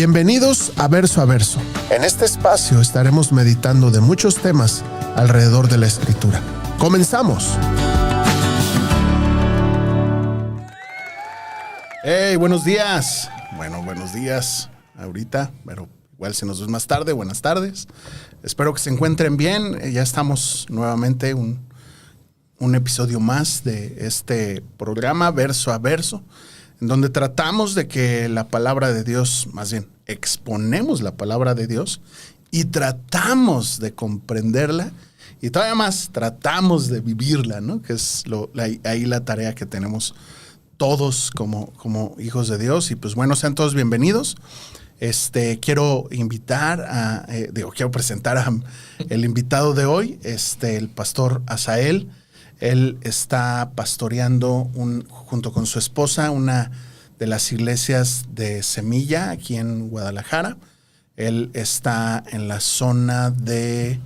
Bienvenidos a Verso a Verso. En este espacio estaremos meditando de muchos temas alrededor de la Escritura. ¡Comenzamos! ¡Hey! Buenos días. Buenos días ahorita, pero igual se nos ve más tarde. Buenas tardes. Espero que se encuentren bien. Ya estamos nuevamente un episodio más de este programa, Verso a Verso, en donde tratamos de que la palabra de Dios, más bien, exponemos la palabra de Dios y tratamos de comprenderla y todavía más tratamos de vivirla, ¿no? Que es ahí la tarea que tenemos todos como hijos de Dios. Y pues bueno, sean todos bienvenidos. Quiero quiero presentar a el invitado de hoy, el pastor Asael. Él está pastoreando junto con su esposa una de las iglesias de Semilla aquí en Guadalajara. Él está en la zona de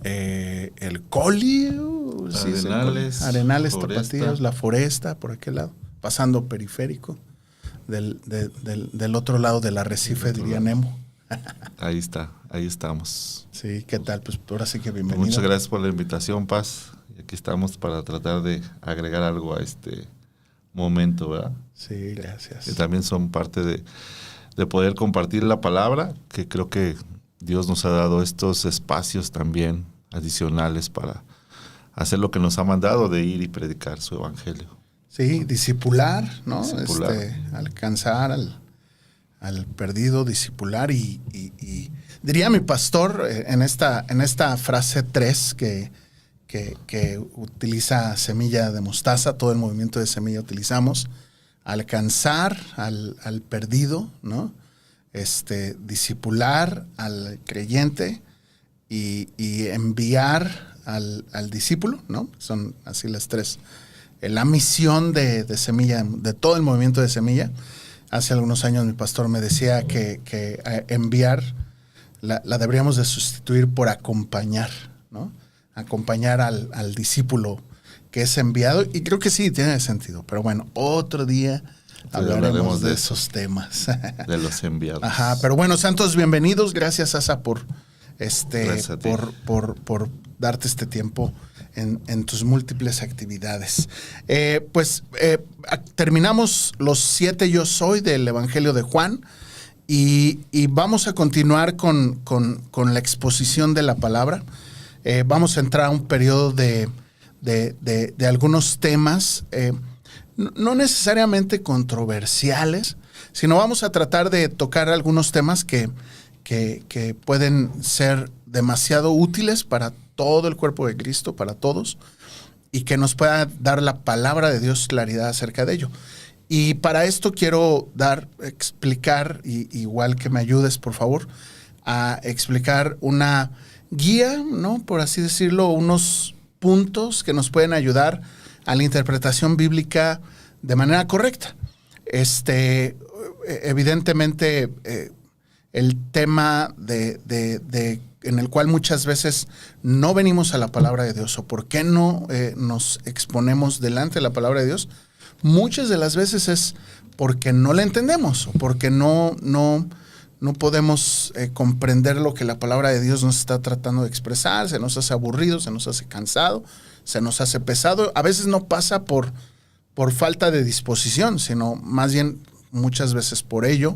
el Coli, Arenales, Tapatíos, La Foresta, por aquel lado, pasando Periférico, del otro lado del arrecife, diría Nemo. Ahí estamos. Sí, ¿qué tal? Pues ahora sí que bienvenido. Muchas gracias por la invitación, Paz. Y aquí estamos para tratar de agregar algo a este momento, ¿verdad? Sí, gracias. Que también son parte de poder compartir la palabra, que creo que Dios nos ha dado estos espacios también adicionales para hacer lo que nos ha mandado, de ir y predicar su evangelio. Sí, discipular, ¿no? Discipular. Alcanzar al perdido, discipular y diría mi pastor en esta frase 3 que utiliza Semilla de Mostaza, todo el movimiento de Semilla utilizamos: alcanzar al perdido, ¿no? Discipular al creyente y enviar al discípulo, ¿no? Son así las tres. La misión de Semilla, de todo el movimiento de Semilla. Hace algunos años mi pastor me decía que enviar la deberíamos de sustituir por acompañar, ¿no? Acompañar al discípulo que es enviado, y creo que sí, tiene sentido. Pero bueno, otro día hablaremos de esos temas. De los enviados. Ajá, pero bueno, santos, bienvenidos. Gracias, Asa, por darte este tiempo en tus múltiples actividades. Terminamos los 7 yo soy del Evangelio de Juan y vamos a continuar con la exposición de la palabra. Vamos a entrar a un periodo de algunos temas, no necesariamente controversiales, sino vamos a tratar de tocar algunos temas que pueden ser demasiado útiles para todo el cuerpo de Cristo, para todos, y que nos pueda dar la palabra de Dios claridad acerca de ello. Y para esto quiero explicar, igual que me ayudes, por favor, a explicar una guía, ¿no? Por así decirlo, unos puntos que nos pueden ayudar a la interpretación bíblica de manera correcta. Evidentemente, el tema en el cual muchas veces no venimos a la palabra de Dios, o por qué no nos exponemos delante de la palabra de Dios, muchas de las veces es porque no la entendemos, o porque no podemos comprender lo que la palabra de Dios nos está tratando de expresar. Se nos hace aburrido, se nos hace cansado, se nos hace pesado. A veces no pasa por falta de disposición, sino más bien muchas veces por ello.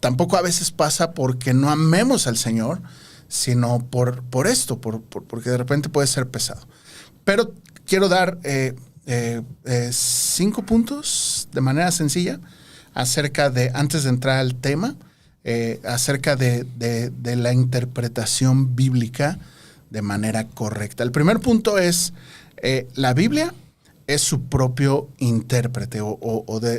Tampoco a veces pasa porque no amemos al Señor, sino por esto, porque de repente puede ser pesado. Pero quiero dar 5 puntos de manera sencilla antes de entrar al tema, acerca de la interpretación bíblica de manera correcta. El primer punto es, la Biblia es su propio intérprete,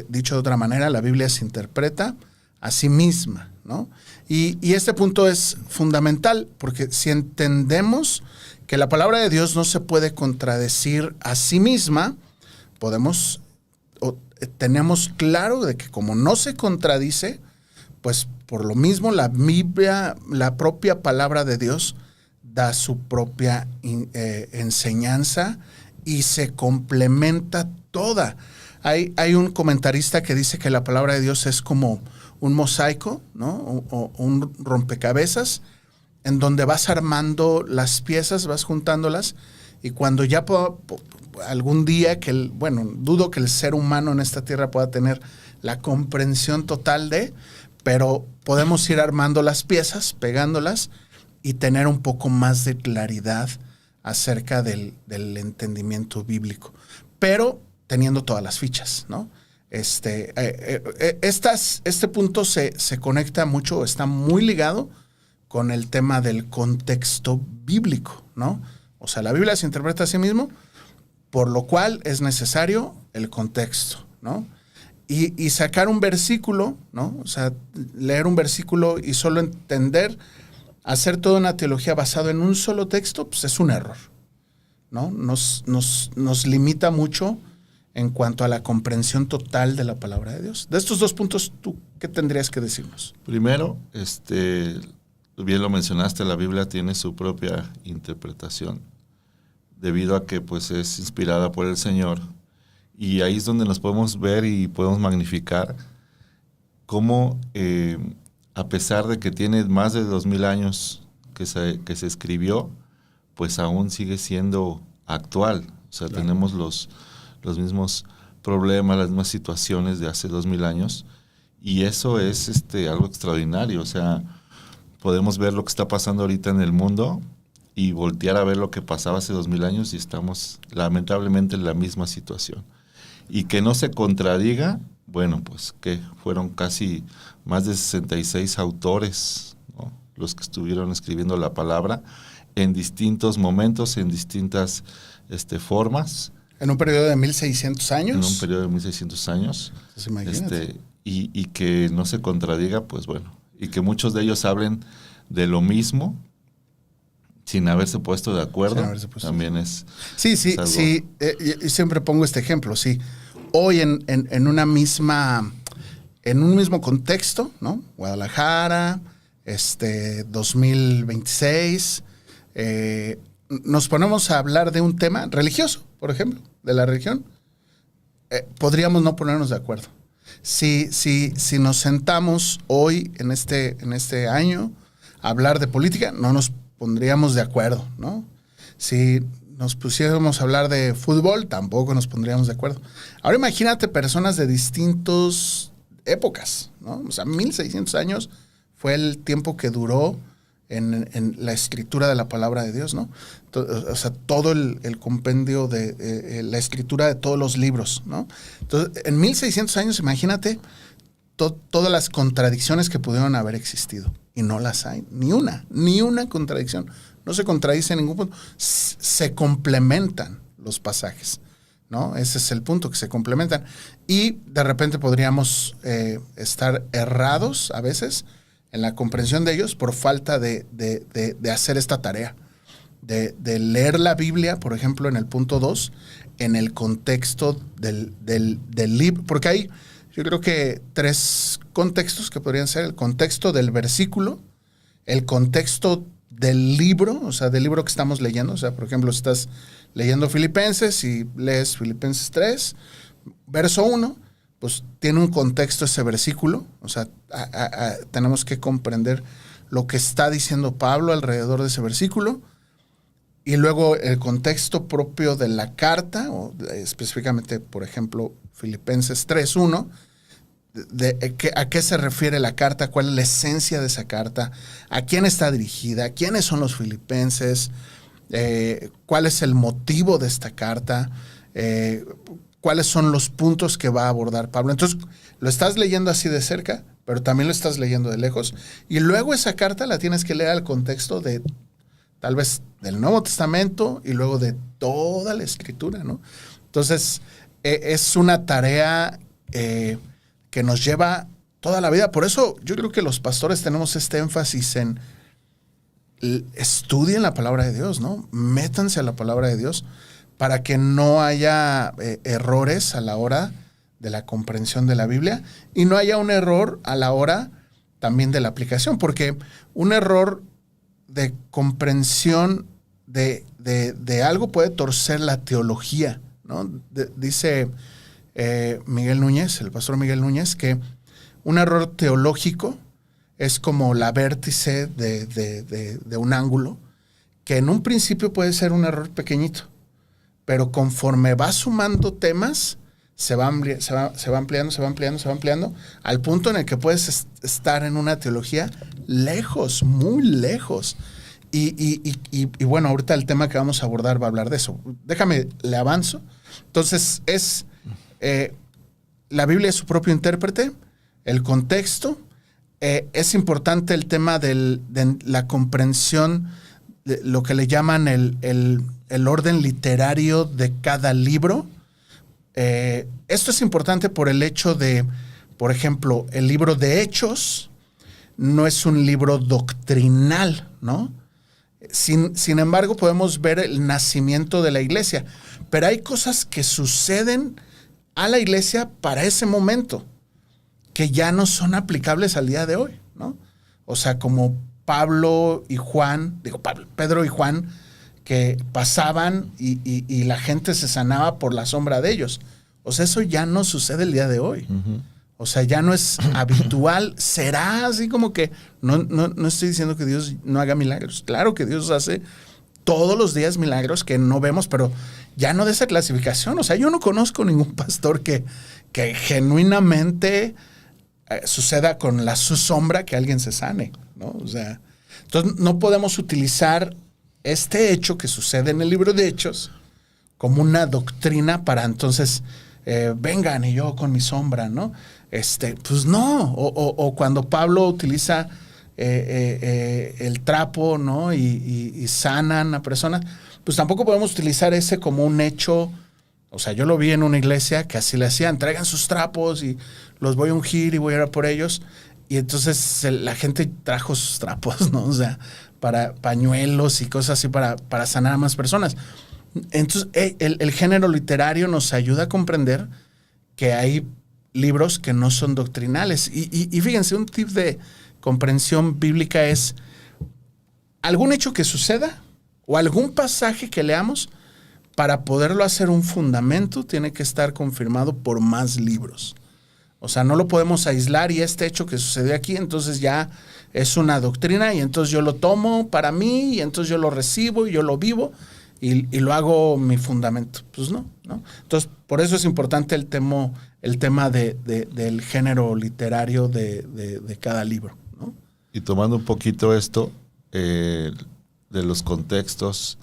dicho de otra manera, la Biblia se interpreta a sí misma, ¿no? Y este punto es fundamental, porque si entendemos que la palabra de Dios no se puede contradecir a sí misma, tenemos claro de que como no se contradice, pues por lo mismo la Biblia, la propia palabra de Dios, da su propia enseñanza y se complementa toda. Hay un comentarista que dice que la palabra de Dios es como un mosaico, ¿no? O un rompecabezas, en donde vas armando las piezas, vas juntándolas, y cuando ya algún día dudo que el ser humano en esta tierra pueda tener la comprensión total pero podemos ir armando las piezas, pegándolas, y tener un poco más de claridad acerca del entendimiento bíblico, pero teniendo todas las fichas, ¿no? Este punto se conecta mucho, está muy ligado con el tema del contexto bíblico, ¿no? O sea, la Biblia se interpreta a sí mismo, por lo cual es necesario el contexto, ¿no? Y sacar un versículo, ¿no? O sea, leer un versículo y solo entender, hacer toda una teología basada en un solo texto, pues es un error, ¿no? Nos limita mucho en cuanto a la comprensión total de la palabra de Dios. De estos dos puntos, ¿tú qué tendrías que decirnos? Primero, bien lo mencionaste, la Biblia tiene su propia interpretación, debido a que pues es inspirada por el Señor. Y ahí es donde nos podemos ver y podemos magnificar cómo, a pesar de que tiene más de 2000 años que se escribió, pues aún sigue siendo actual. O sea, claro, tenemos los mismos problemas, las mismas situaciones de hace 2000 años. Y eso es algo extraordinario. O sea, podemos ver lo que está pasando ahorita en el mundo y voltear a ver lo que pasaba hace 2000 años y estamos lamentablemente en la misma situación. Y que no se contradiga, bueno, pues que fueron casi más de 66 autores, ¿no?, los que estuvieron escribiendo la palabra en distintos momentos, en distintas formas. En un periodo de 1600 años. En un periodo de 1600 años. Pues imagínate. Y que no se contradiga, pues bueno, y que muchos de ellos hablen de lo mismo sin haberse puesto de acuerdo, también es... Sí, yo siempre pongo este ejemplo, sí. Hoy en un mismo contexto, ¿no? Guadalajara, 2026, nos ponemos a hablar de un tema religioso, por ejemplo, de la religión, podríamos no ponernos de acuerdo. Si nos sentamos hoy en este año a hablar de política, no nos pondríamos de acuerdo, ¿no? Si nos pusiéramos a hablar de fútbol, tampoco nos pondríamos de acuerdo. Ahora imagínate personas de distintas épocas, ¿no? O sea, 1600 años fue el tiempo que duró en la escritura de la palabra de Dios, ¿no? O sea, todo el compendio de la escritura de todos los libros, ¿no? Entonces, en 1600 años, imagínate todas las contradicciones que pudieron haber existido. Y no las hay, ni una contradicción. No se contradice en ningún punto. Se complementan los pasajes, ¿no? Ese es el punto, que se complementan. Y de repente podríamos estar errados a veces en la comprensión de ellos por falta de hacer esta tarea. De leer la Biblia, por ejemplo, en el punto 2, en el contexto del libro. Porque hay, yo creo que 3 contextos que podrían ser: el contexto del versículo, el contexto del libro, o sea, del libro que estamos leyendo. O sea, por ejemplo, si estás leyendo Filipenses y lees Filipenses 3, verso 1, pues tiene un contexto ese versículo. O sea, tenemos que comprender lo que está diciendo Pablo alrededor de ese versículo. Y luego el contexto propio de la carta, o específicamente, por ejemplo, Filipenses 3:1, a qué se refiere la carta, cuál es la esencia de esa carta, a quién está dirigida, quiénes son los filipenses, cuál es el motivo de esta carta, cuáles son los puntos que va a abordar Pablo. Entonces, lo estás leyendo así de cerca, pero también lo estás leyendo de lejos. Y luego esa carta la tienes que leer al contexto de tal vez del Nuevo Testamento y luego de toda la Escritura, ¿no? Entonces, es una tarea que nos lleva toda la vida. Por eso yo creo que los pastores tenemos este énfasis en estudien la palabra de Dios, ¿no? Métanse a la palabra de Dios para que no haya errores a la hora de la comprensión de la Biblia y no haya un error a la hora también de la aplicación, porque un error de comprensión de algo puede torcer la teología, ¿no? Dice Miguel Núñez, el pastor Miguel Núñez, que un error teológico es como la vértice de un ángulo, que en un principio puede ser un error pequeñito, pero conforme va sumando temas, se va ampliando, al punto en el que puedes estar en una teología lejos, muy lejos. Y bueno, ahorita el tema que vamos a abordar va a hablar de eso. Déjame, le avanzo. Entonces, la Biblia es su propio intérprete, el contexto. Es importante el tema de la comprensión, de lo que le llaman el orden literario de cada libro. Esto es importante por el hecho de, por ejemplo, el libro de Hechos no es un libro doctrinal, ¿no? Sin embargo, podemos ver el nacimiento de la iglesia, pero hay cosas que suceden a la iglesia para ese momento que ya no son aplicables al día de hoy, ¿no? O sea, como Pedro y Juan, que pasaban y la gente se sanaba por la sombra de ellos. O sea, eso ya no sucede el día de hoy. Uh-huh. O sea, ya no es habitual. Será así como que, no estoy diciendo que Dios no haga milagros. Claro que Dios hace todos los días milagros que no vemos, pero ya no de esa clasificación. O sea, yo no conozco ningún pastor que genuinamente suceda con su sombra que alguien se sane, ¿no? O sea, entonces no podemos utilizar este hecho que sucede en el libro de Hechos como una doctrina para entonces vengan y yo con mi sombra, ¿no? Pues no. O cuando Pablo utiliza el trapo, ¿no? Y sanan a personas, pues tampoco podemos utilizar ese como un hecho. O sea, yo lo vi en una iglesia que así le hacían, traigan sus trapos y los voy a ungir y voy a ir a por ellos. Y entonces la gente trajo sus trapos, ¿no? O sea, para pañuelos y cosas así para sanar a más personas. Entonces, el género literario nos ayuda a comprender que hay libros que no son doctrinales. Y fíjense, un tip de comprensión bíblica es algún hecho que suceda o algún pasaje que leamos, para poderlo hacer un fundamento, tiene que estar confirmado por más libros. O sea, no lo podemos aislar y este hecho que sucedió aquí, entonces ya es una doctrina y entonces yo lo tomo para mí y entonces yo lo recibo y yo lo vivo y lo hago mi fundamento. Pues no. Entonces, por eso es importante el tema del género literario de cada libro, ¿no? Y tomando un poquito esto de los contextos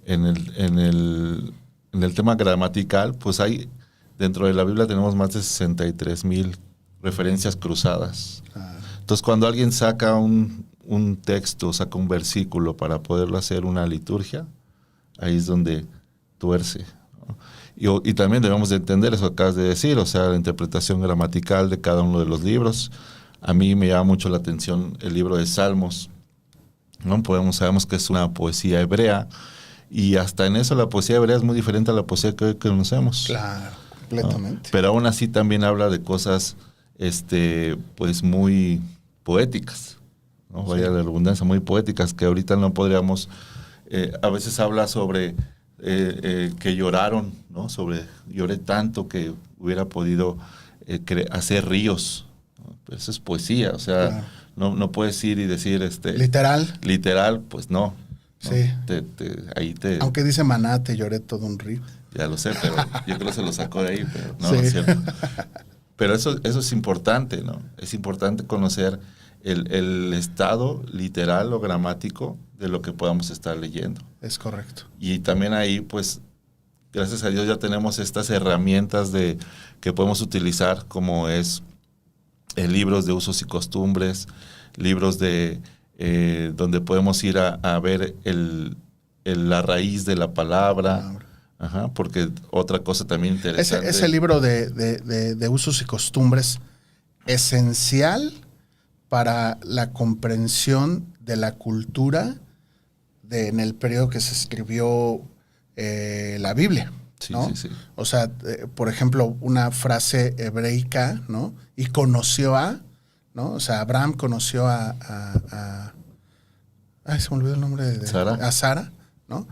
en el tema gramatical, pues hay, dentro de la Biblia tenemos más de 63,000 referencias cruzadas. Entonces, cuando alguien saca un texto, saca un versículo para poderlo hacer una liturgia, ahí es donde tuerce, ¿no? Y también debemos de entender eso que acabas de decir, o sea, la interpretación gramatical de cada uno de los libros. A mí me llama mucho la atención el libro de Salmos, ¿no? Sabemos que es una poesía hebrea, y hasta en eso la poesía hebrea es muy diferente a la poesía que hoy conocemos. Claro, completamente. ¿No? Pero aún así también habla de cosas pues muy poéticas, ¿no? Sí. Vaya la redundancia, muy poéticas, que ahorita no podríamos. A veces habla sobre que lloraron, ¿no? Lloré tanto que hubiera podido hacer ríos, ¿no? Pero eso es poesía, o sea, claro. no puedes ir y decir literal, pues no. ¿no? Sí. Aunque dice Maná, te lloré todo un río. Ya lo sé, pero yo creo que se lo sacó de ahí, pero no, sí. No es cierto. Pero eso es importante, ¿no? Es importante conocer el estado literal o gramático de lo que podamos estar leyendo. Es correcto. Y también ahí, pues, gracias a Dios ya tenemos estas herramientas que podemos utilizar, como es libros de usos y costumbres, libros de donde podemos ir a ver la raíz de la palabra. Ajá, porque otra cosa también interesante. Ese libro de usos y costumbres, esencial para la comprensión de la cultura en el periodo que se escribió la Biblia, ¿no? Sí. O sea, por ejemplo, una frase hebreica, ¿no? Y conoció a, ¿no? O sea, Abraham conoció ay, se me olvidó el nombre de Sara. A Sara, ¿no?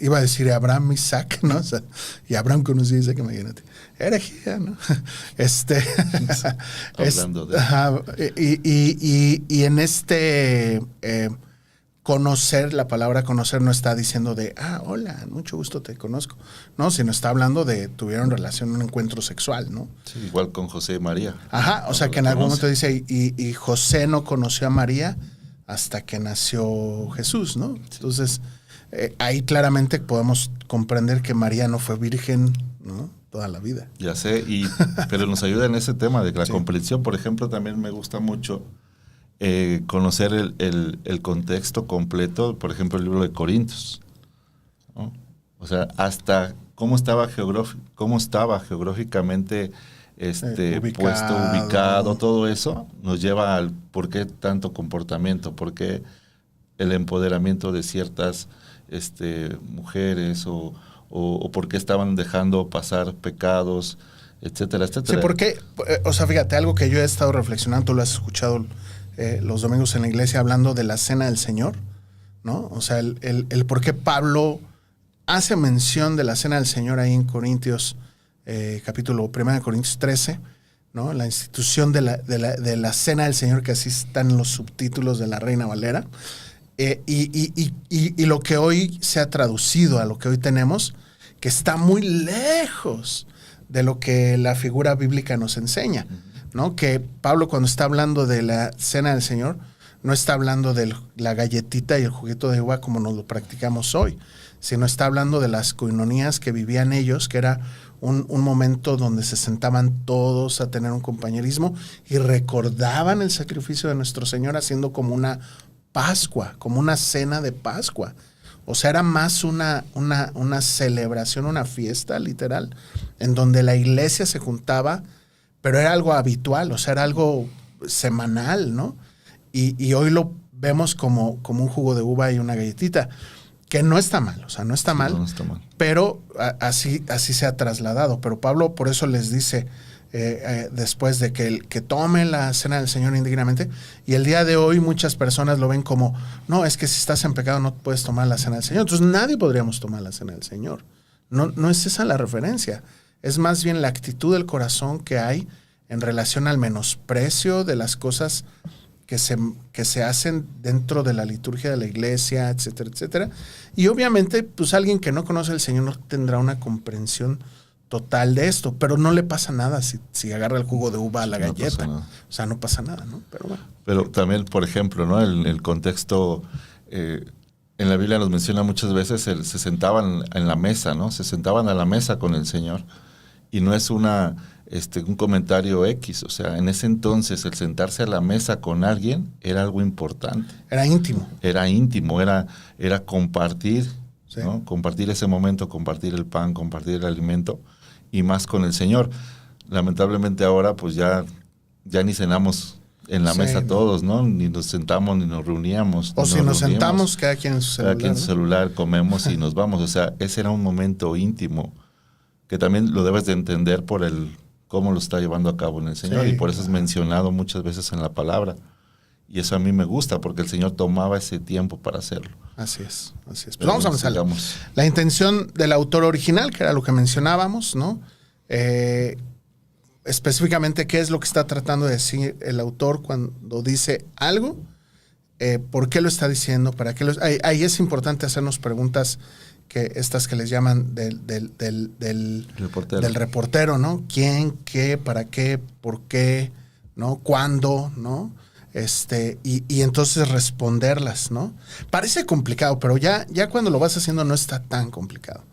Iba a decir Abraham, Isaac, ¿no? O sea, y Abraham conocía a Isaac, imagínate. Herejía, ¿no? Hablando de... Y en conocer, la palabra conocer no está diciendo de, hola, mucho gusto, te conozco. No, sino está hablando de tuvieron relación, un encuentro sexual, ¿no? Sí, igual con José y María. Ajá, o sea que en algún momento dice, y José no conoció a María hasta que nació Jesús, ¿no? Entonces, ahí claramente podemos comprender que María no fue virgen, ¿no? Toda la vida. Ya sé, pero nos ayuda en ese tema de la comprensión. Por ejemplo, también me gusta mucho conocer el contexto completo, por ejemplo, el libro de Corintios, ¿no? O sea, hasta cómo estaba geográficamente puesto, ubicado, todo eso nos lleva al por qué tanto comportamiento, por qué el empoderamiento de ciertas mujeres o por qué estaban dejando pasar pecados, etcétera, etcétera. Sí, porque, o sea, fíjate, algo que yo he estado reflexionando, tú lo has escuchado los domingos en la iglesia hablando de la cena del Señor, ¿no? O sea, el por qué Pablo hace mención de la cena del Señor ahí en Corintios, capítulo 1 de Corintios 13, ¿no? La institución de la cena del Señor, que así están en los subtítulos de la Reina Valera, y lo que hoy se ha traducido a lo que hoy tenemos, que está muy lejos de lo que la figura bíblica nos enseña, ¿no? Que Pablo, cuando está hablando de la cena del Señor, no está hablando de la galletita y el juguito de uva como nos lo practicamos hoy, sino está hablando de las coinonías que vivían ellos, que era un momento donde se sentaban todos a tener un compañerismo y recordaban el sacrificio de nuestro Señor, haciendo como una Pascua, como una cena de Pascua. O sea, era más una celebración, una fiesta literal, en donde la iglesia se juntaba, pero era algo habitual, o sea, era algo semanal, ¿no? Y hoy lo vemos como un jugo de uva y una galletita, que no está mal, o sea, no está mal, no está mal. Pero así se ha trasladado. Pero Pablo por eso les dice, después de que tome la cena del Señor indignamente, y el día de hoy muchas personas lo ven como, no, es que si estás en pecado no puedes tomar la cena del Señor. Entonces nadie podríamos tomar la cena del Señor. No es esa la referencia. Es más bien la actitud del corazón que hay en relación al menosprecio de las cosas que se hacen dentro de la liturgia de la iglesia, etcétera, etcétera. Y obviamente, pues alguien que no conoce al Señor no tendrá una comprensión total de esto, pero no le pasa nada si agarra el jugo de uva a la galleta. O sea, no pasa nada, ¿no? Pero bueno. Pero también, por ejemplo, ¿no? El contexto, en la Biblia nos menciona muchas veces se sentaban en la mesa, ¿no? Se sentaban a la mesa con el Señor. Y no es un comentario X. O sea, en ese entonces el sentarse a la mesa con alguien era algo importante. Era íntimo. Era íntimo, era compartir, sí, ¿no? Compartir ese momento, compartir el pan, compartir el alimento, y más con el Señor. Lamentablemente ahora pues ya ni cenamos en la mesa todos, ¿no? Ni nos sentamos, ni nos reuníamos. O si nos sentamos, cada quien en su celular. Cada quien en su celular, comemos y nos vamos. O sea, ese era un momento íntimo que también lo debes de entender por cómo lo está llevando a cabo en el Señor. Sí, y por eso es mencionado muchas veces en la palabra. Y eso a mí me gusta, porque el Señor tomaba ese tiempo para hacerlo. Así es. Pues vamos a avanzar. La intención del autor original, que era lo que mencionábamos, ¿no? Específicamente, ¿qué es lo que está tratando de decir el autor cuando dice algo? ¿Por qué lo está diciendo? ¿Para qué ahí es importante hacernos preguntas que les llaman del reportero, ¿no? ¿Quién, qué, para qué, por qué, ¿no? ¿Cuándo, no? Y entonces responderlas, ¿no? Parece complicado, pero ya cuando lo vas haciendo no está tan complicado.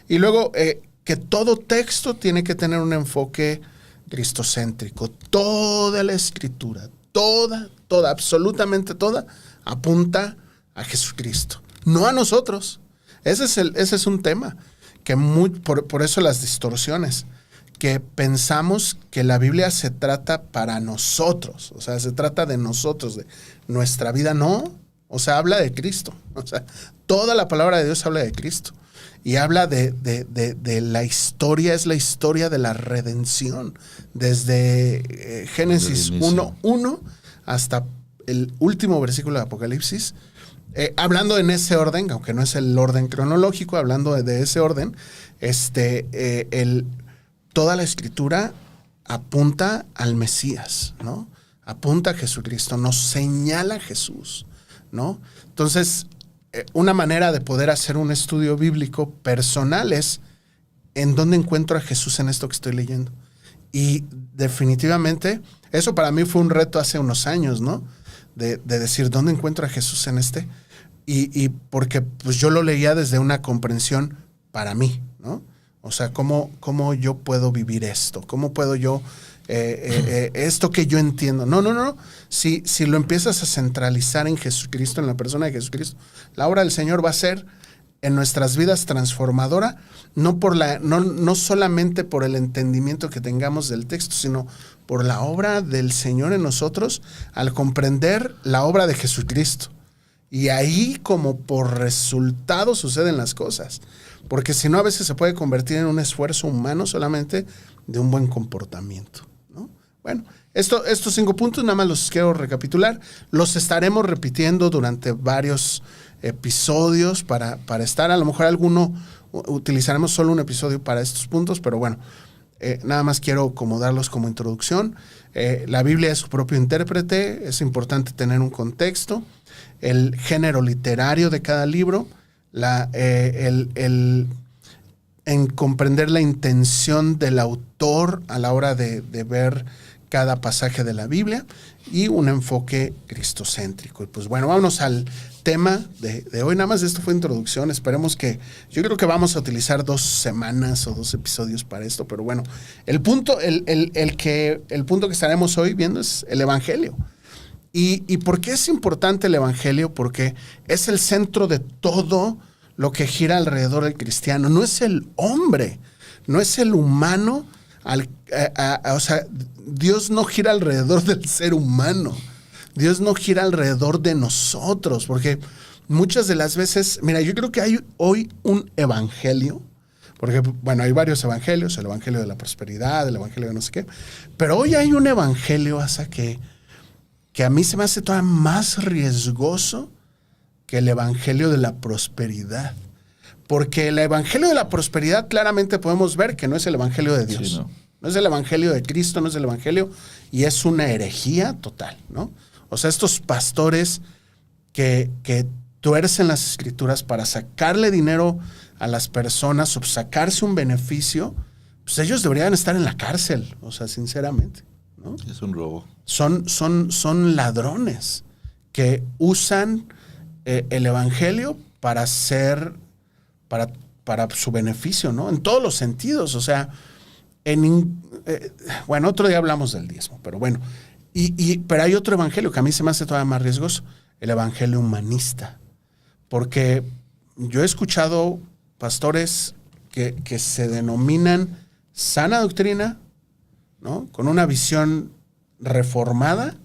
Y luego, que todo texto tiene que tener un enfoque cristocéntrico. Toda la escritura, toda, absolutamente toda, apunta a Jesucristo, no a nosotros. Ese es un tema, que por eso las distorsiones, que pensamos que la Biblia se trata para nosotros, o sea, se trata de nosotros, de nuestra vida, no, o sea, habla de Cristo, o sea, toda la palabra de Dios habla de Cristo, y habla de la historia, es la historia de la redención, desde Génesis 1:1 hasta el último versículo de Apocalipsis. hablando en ese orden, aunque no es el orden cronológico, hablando de ese orden, toda la Escritura apunta al Mesías, ¿no? Apunta a Jesucristo, nos señala a Jesús, ¿no? Entonces, una manera de poder hacer un estudio bíblico personal es en dónde encuentro a Jesús en esto que estoy leyendo. Y definitivamente, eso para mí fue un reto hace unos años, ¿no? De decir, ¿dónde encuentro a Jesús en este? Y porque pues yo lo leía desde una comprensión para mí, ¿no? O sea, ¿cómo yo puedo vivir esto? ¿Cómo puedo yo, esto que yo entiendo? No. Si lo empiezas a centralizar en Jesucristo, en la persona de Jesucristo, la obra del Señor va a ser en nuestras vidas transformadora, no solamente por el entendimiento que tengamos del texto, sino por la obra del Señor en nosotros al comprender la obra de Jesucristo. Y ahí, como por resultado, suceden las cosas. Porque si no, a veces se puede convertir en un esfuerzo humano solamente de un buen comportamiento, ¿no? Bueno, estos 5 puntos nada más los quiero recapitular. Los estaremos repitiendo durante varios episodios para estar. A lo mejor utilizaremos solo un episodio para estos puntos, pero bueno, nada más quiero como darlos como introducción. La Biblia es su propio intérprete, es importante tener un contexto, el género literario de cada libro, en comprender la intención del autor a la hora de ver cada pasaje de la Biblia y un enfoque cristocéntrico. Y pues bueno, vámonos al tema de hoy. Nada más esto fue introducción. Esperemos yo creo que vamos a utilizar 2 semanas o 2 episodios para esto, pero bueno, el punto que estaremos hoy viendo es el Evangelio. ¿Y por qué es importante el Evangelio? Porque es el centro de todo lo que gira alrededor del cristiano. No es el hombre, no es el humano. O sea, Dios no gira alrededor del ser humano. Dios no gira alrededor de nosotros. Porque muchas de las veces, mira, yo creo que hay hoy un evangelio. Porque, bueno, hay varios evangelios. El evangelio de la prosperidad, el evangelio de no sé qué. Pero hoy hay un evangelio hasta que a mí se me hace todavía más riesgoso que el evangelio de la prosperidad. Porque el evangelio de la prosperidad claramente podemos ver que no es el evangelio de Dios. Sí, no es el evangelio de Cristo, no es el evangelio, y es una herejía total, ¿no? O sea, estos pastores que tuercen las escrituras para sacarle dinero a las personas o sacarse un beneficio, pues ellos deberían estar en la cárcel, o sea, sinceramente, ¿no? Es un robo. Son ladrones que usan el evangelio para su beneficio, ¿no? En todos los sentidos, o sea, bueno, otro día hablamos del diezmo, pero bueno, pero hay otro evangelio que a mí se me hace todavía más riesgoso, el evangelio humanista, porque yo he escuchado pastores que se denominan sana doctrina, ¿no? Con una visión reformada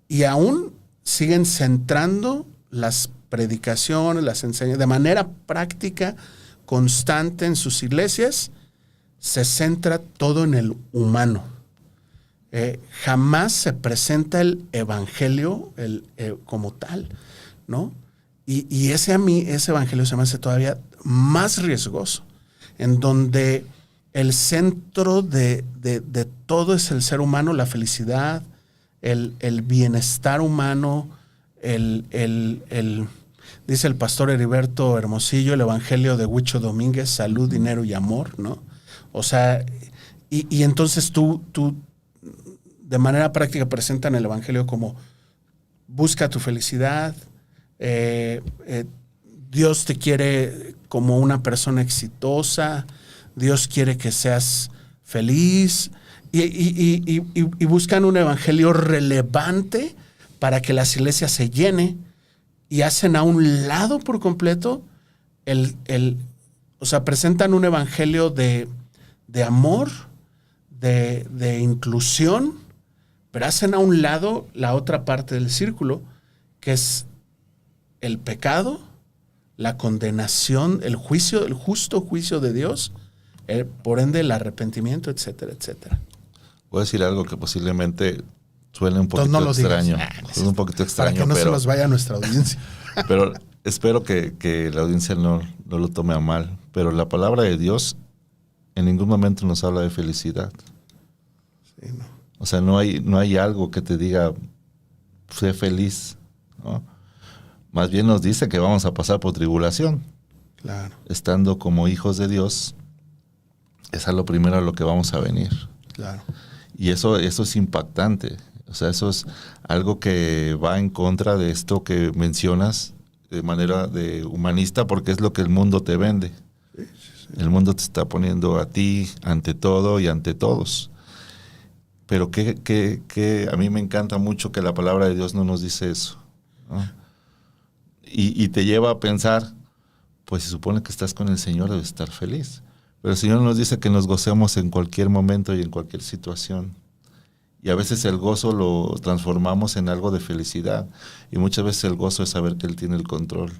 y aún siguen centrando las predicaciones, las enseñanzas de manera práctica, constante en sus iglesias, se centra todo en el humano. Jamás se presenta el evangelio como tal, ¿no? Y ese evangelio se me hace todavía más riesgoso, en donde el centro de todo es el ser humano, la felicidad, el bienestar humano, dice el pastor Heriberto Hermosillo, el evangelio de Huicho Domínguez, salud, dinero y amor, ¿no? O sea, y entonces tú de manera práctica presentan el evangelio como busca tu felicidad, Dios te quiere como una persona exitosa, Dios quiere que seas feliz y buscan un evangelio relevante para que las iglesias se llenen y hacen a un lado por completo o sea, presentan un evangelio de amor, de inclusión, pero hacen a un lado la otra parte del círculo, que es el pecado, la condenación, el justo juicio de Dios, por ende el arrepentimiento, etcétera, etcétera. Voy a decir algo que posiblemente suene un poquito extraño. Suena un poquito extraño. Para que no se nos vaya a nuestra audiencia. Pero espero que la audiencia no lo tome a mal. Pero la palabra de Dios en ningún momento nos habla de felicidad. Sí, no. O sea, no hay algo que te diga, sé feliz, ¿no? Más bien nos dice que vamos a pasar por tribulación. Claro. Estando como hijos de Dios, es a lo primero a lo que vamos a venir. Claro. Y eso es impactante. O sea, eso es algo que va en contra de esto que mencionas de manera de humanista, porque es lo que el mundo te vende. Sí. El mundo te está poniendo a ti ante todo y ante todos. Pero que a mí me encanta mucho que la palabra de Dios no nos dice eso, ¿no? Y te lleva a pensar, pues se supone que estás con el Señor, debes estar feliz. Pero el Señor nos dice que nos gocemos en cualquier momento y en cualquier situación. Y a veces el gozo lo transformamos en algo de felicidad. Y muchas veces el gozo es saber que Él tiene el control.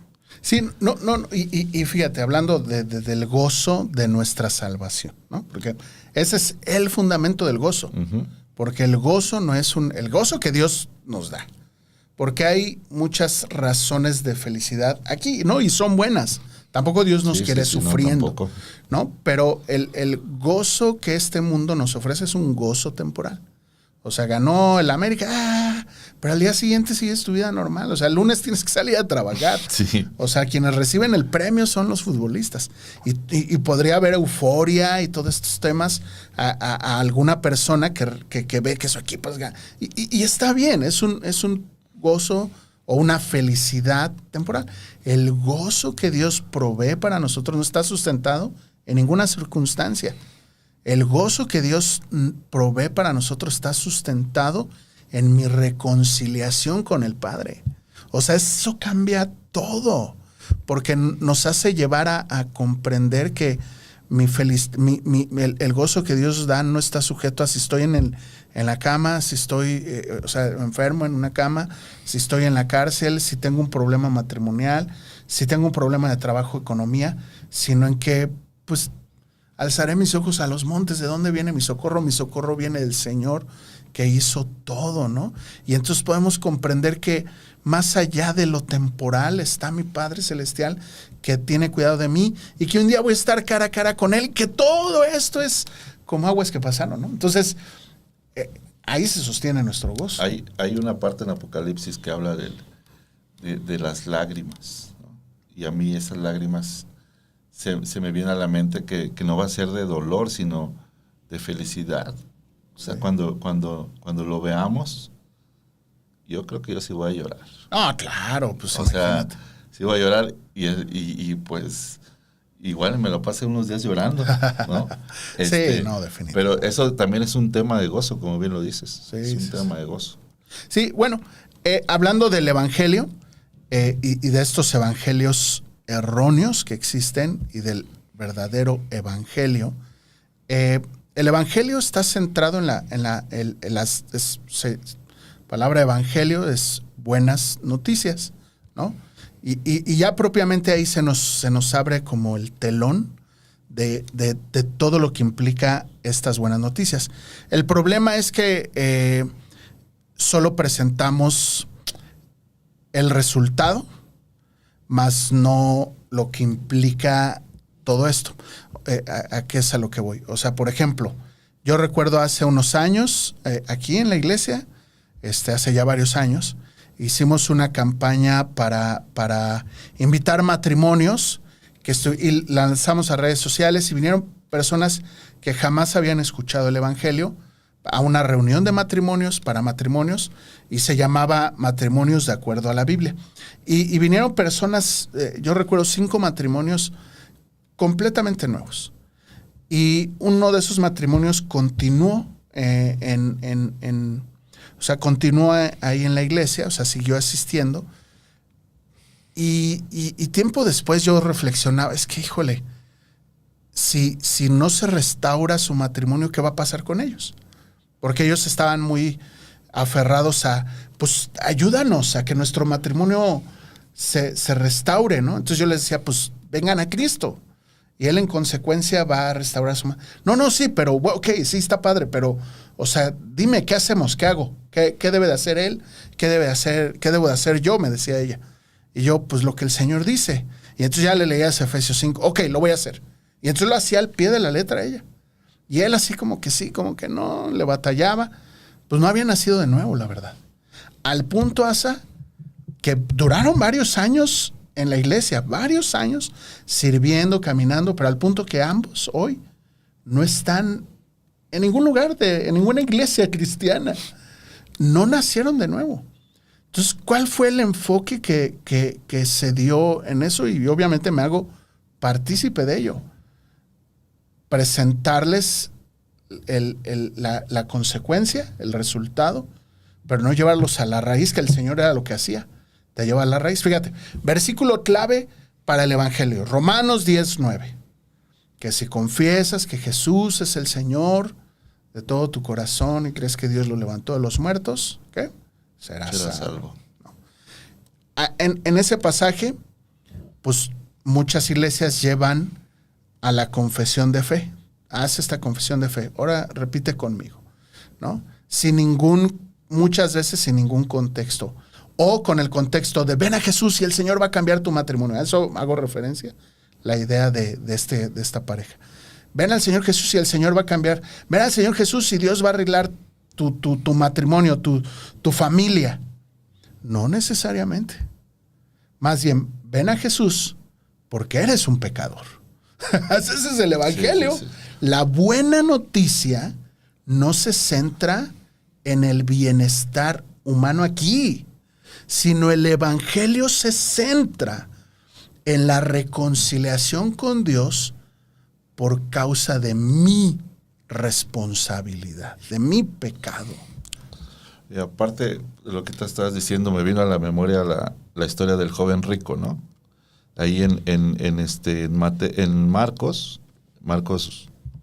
Sí, no, y fíjate, hablando del gozo de nuestra salvación, ¿no? Porque ese es el fundamento del gozo. Uh-huh. Porque el gozo no es el gozo que Dios nos da. Porque hay muchas razones de felicidad aquí, ¿no? Y son buenas. Tampoco Dios nos quiere sufriendo, ¿no? Pero el gozo que este mundo nos ofrece es un gozo temporal. O sea, ganó el América, pero al día siguiente sigues tu vida normal. O sea, el lunes tienes que salir a trabajar. Sí. O sea, quienes reciben el premio son los futbolistas. Y podría haber euforia y todos estos temas a alguna persona que ve que su equipo es gana. Y está bien, es un gozo o una felicidad temporal. El gozo que Dios provee para nosotros no está sustentado en ninguna circunstancia. El gozo que Dios provee para nosotros está sustentado en mi reconciliación con el Padre. O sea, eso cambia todo, porque nos hace llevar a comprender que el gozo que Dios da no está sujeto a si estoy en la cama, si estoy enfermo en una cama, si estoy en la cárcel, si tengo un problema matrimonial, si tengo un problema de trabajo, economía, sino en que, pues, alzaré mis ojos a los montes. ¿De dónde viene mi socorro? Mi socorro viene del Señor que hizo todo, ¿no? Y entonces podemos comprender que más allá de lo temporal está mi Padre Celestial que tiene cuidado de mí y que un día voy a estar cara a cara con Él, que todo esto es como aguas que pasaron, ¿no? Entonces, ahí se sostiene nuestro gozo. Hay una parte en Apocalipsis que habla de las lágrimas, ¿no? Y a mí esas lágrimas se me viene a la mente que no va a ser de dolor, sino de felicidad. O sea, sí. cuando lo veamos, yo creo que yo sí voy a llorar. Ah, claro, pues o imagínate. Sea, sí voy a llorar y pues igual me lo pasé unos días llorando, ¿no? Sí, no, definitivamente. Pero eso también es un tema de gozo, como bien lo dices. Sí, es un tema de gozo. Sí, bueno, hablando del evangelio y de estos evangelios erróneos que existen y del verdadero evangelio, el evangelio está centrado en las palabra evangelio es buenas noticias, ¿no? Y ya propiamente ahí se nos abre como el telón de todo lo que implica estas buenas noticias. El problema es que solo presentamos el resultado, más no lo que implica todo esto. ¿A qué es a lo que voy? O sea, por ejemplo, yo recuerdo hace unos años, aquí en la iglesia, hace ya varios años, hicimos una campaña para invitar matrimonios y lanzamos a redes sociales y vinieron personas que jamás habían escuchado el evangelio a una reunión de matrimonios para matrimonios y se llamaba Matrimonios de acuerdo a la Biblia. Y vinieron personas, yo recuerdo 5 matrimonios completamente nuevos. Y uno de esos matrimonios continuó continuó ahí en la iglesia, o sea, siguió asistiendo. Y tiempo después yo reflexionaba, es que, híjole, si no se restaura su matrimonio, ¿qué va a pasar con ellos? Porque ellos estaban muy aferrados pues, ayúdanos a que nuestro matrimonio se restaure, ¿no? Entonces yo les decía, pues, vengan a Cristo. Y Él, en consecuencia, va a restaurar su matrimonio. No, sí, pero, ok, sí está padre, pero, o sea, dime, ¿qué hacemos? ¿Qué hago? ¿Qué debe de hacer él? ¿Qué debo de hacer yo? Me decía ella. Y yo, pues lo que el Señor dice. Y entonces ya le leía ese Efesios 5. Ok, lo voy a hacer. Y entonces lo hacía al pie de la letra ella. Y él así como que sí, como que no, le batallaba. Pues no había nacido de nuevo, la verdad. Al punto, Asa, que duraron varios años en la iglesia, varios años sirviendo, caminando, pero al punto que ambos hoy no están en ningún lugar, en ninguna iglesia cristiana. No nacieron de nuevo. Entonces, ¿cuál fue el enfoque que se dio en eso? Y obviamente me hago partícipe de ello. Presentarles la consecuencia, el resultado, pero no llevarlos a la raíz, que el Señor era lo que hacía. Te lleva a la raíz. Fíjate, versículo clave para el Evangelio. Romanos 10:9. Que si confiesas que Jesús es el Señor de todo tu corazón y crees que Dios lo levantó de los muertos, ¿qué? Serás salvo. No. En ese pasaje, pues muchas iglesias llevan a la confesión de fe. Haz esta confesión de fe. Ahora repite conmigo, ¿no? Muchas veces sin ningún contexto. O con el contexto de ven a Jesús y el Señor va a cambiar tu matrimonio. A eso hago referencia, la idea de esta pareja. Ven al Señor Jesús y el Señor va a cambiar. Ven al Señor Jesús y Dios va a arreglar tu matrimonio, tu familia. No necesariamente. Más bien, ven a Jesús porque eres un pecador. Ese es el Evangelio. Sí. La buena noticia no se centra en el bienestar humano aquí, sino el Evangelio se centra en la reconciliación con Dios por causa de mi responsabilidad, de mi pecado. Y aparte de lo que te estabas diciendo, me vino a la memoria la historia del joven rico, ¿no? Ahí en Marcos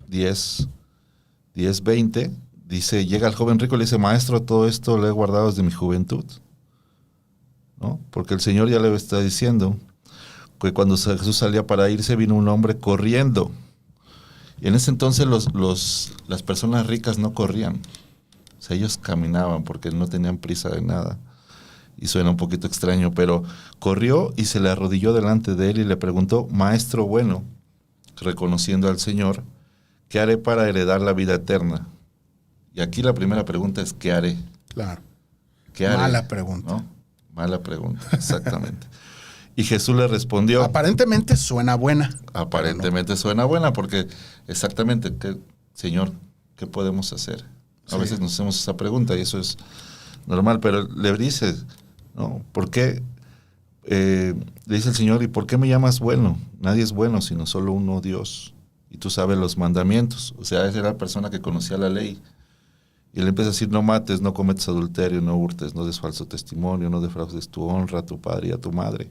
10:20, dice, llega el joven rico y le dice, maestro, todo esto lo he guardado desde mi juventud, ¿no? Porque el Señor ya le está diciendo que cuando Jesús salía para irse, vino un hombre corriendo. Y en ese entonces las personas ricas no corrían. O sea, ellos caminaban porque no tenían prisa de nada. Y suena un poquito extraño, pero corrió y se le arrodilló delante de él y le preguntó, maestro bueno, reconociendo al Señor, ¿qué haré para heredar la vida eterna? Y aquí la primera pregunta es, ¿qué haré? Claro. ¿Qué haré? Mala pregunta. ¿No? Mala pregunta, exactamente. Y Jesús le respondió. Aparentemente suena buena. Aparentemente suena buena porque exactamente, Señor, ¿qué podemos hacer? A veces nos hacemos esa pregunta y eso es normal, pero le dice, ¿no? ¿Por qué? Le dice el Señor, ¿y por qué me llamas bueno? Nadie es bueno, sino solo uno Dios. Y tú sabes los mandamientos. O sea, esa era la persona que conocía la ley. Y él empieza a decir, no mates, no cometas adulterio, no hurtes, no des falso testimonio, no defraudes tu honra a tu padre y a tu madre.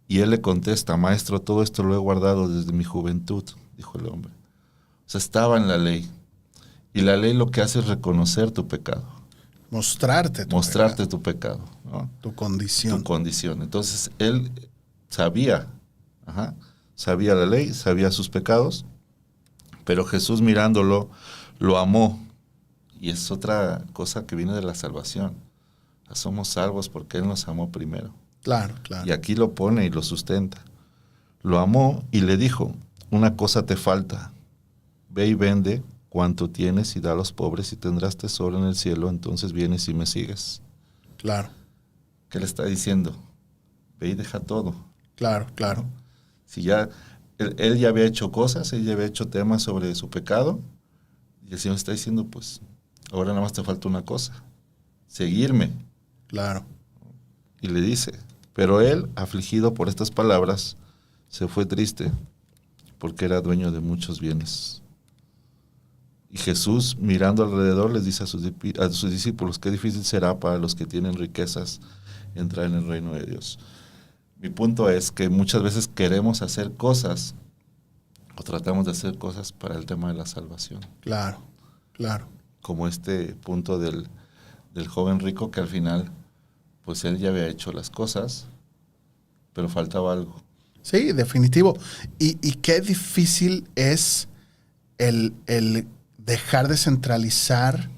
Y él le contesta, maestro, todo esto lo he guardado desde mi juventud, dijo el hombre. O sea, estaba en la ley. Y la ley lo que hace es reconocer tu pecado. Mostrarte tu pecado, ¿no? Tu condición. Tu condición. Entonces, él sabía la ley, sabía sus pecados, pero Jesús mirándolo, lo amó. Y es otra cosa que viene de la salvación. Somos salvos porque Él nos amó primero. Claro, claro. Y aquí lo pone y lo sustenta. Lo amó y le dijo, una cosa te falta. Ve y vende cuanto tienes y da a los pobres y tendrás tesoro en el cielo, entonces vienes y me sigues. Claro. ¿Qué le está diciendo? Ve y deja todo. Claro, claro. Si ya él ya había hecho cosas, él ya había hecho temas sobre su pecado, y el Señor está diciendo, pues, ahora nada más te falta una cosa, seguirme. Claro. Y le dice, pero él, afligido por estas palabras, se fue triste, porque era dueño de muchos bienes. Y Jesús, mirando alrededor, les dice a sus discípulos, qué difícil será para los que tienen riquezas entrar en el reino de Dios. Mi punto es que muchas veces queremos hacer cosas, o tratamos de hacer cosas para el tema de la salvación. Claro, claro. Como este punto del joven rico que al final, pues él ya había hecho las cosas, pero faltaba algo. Sí, definitivo. Y qué difícil es el dejar de centralizar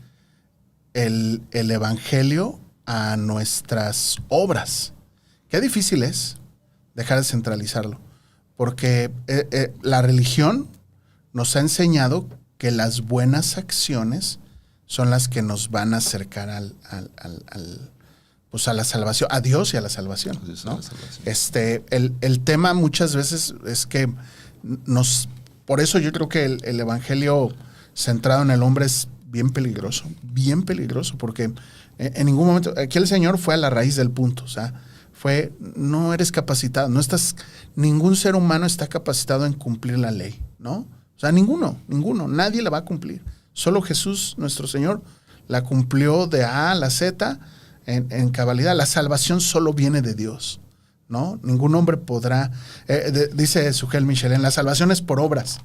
el evangelio a nuestras obras. Qué difícil es dejar de centralizarlo, porque la religión nos ha enseñado que las buenas acciones son las que nos van a acercar pues a la salvación, a Dios y a la salvación, ¿no? El tema muchas veces es que por eso yo creo que el evangelio centrado en el hombre es bien peligroso, porque en ningún momento, aquí el Señor fue a la raíz del punto, o sea, no eres capacitado, ningún ser humano está capacitado en cumplir la ley, ¿no? O sea, ninguno, nadie la va a cumplir. Solo Jesús, nuestro Señor, la cumplió de A a la Z en cabalidad. La salvación solo viene de Dios, ¿no? Ningún hombre podrá, dice Sugel Michelén, la salvación es por obras,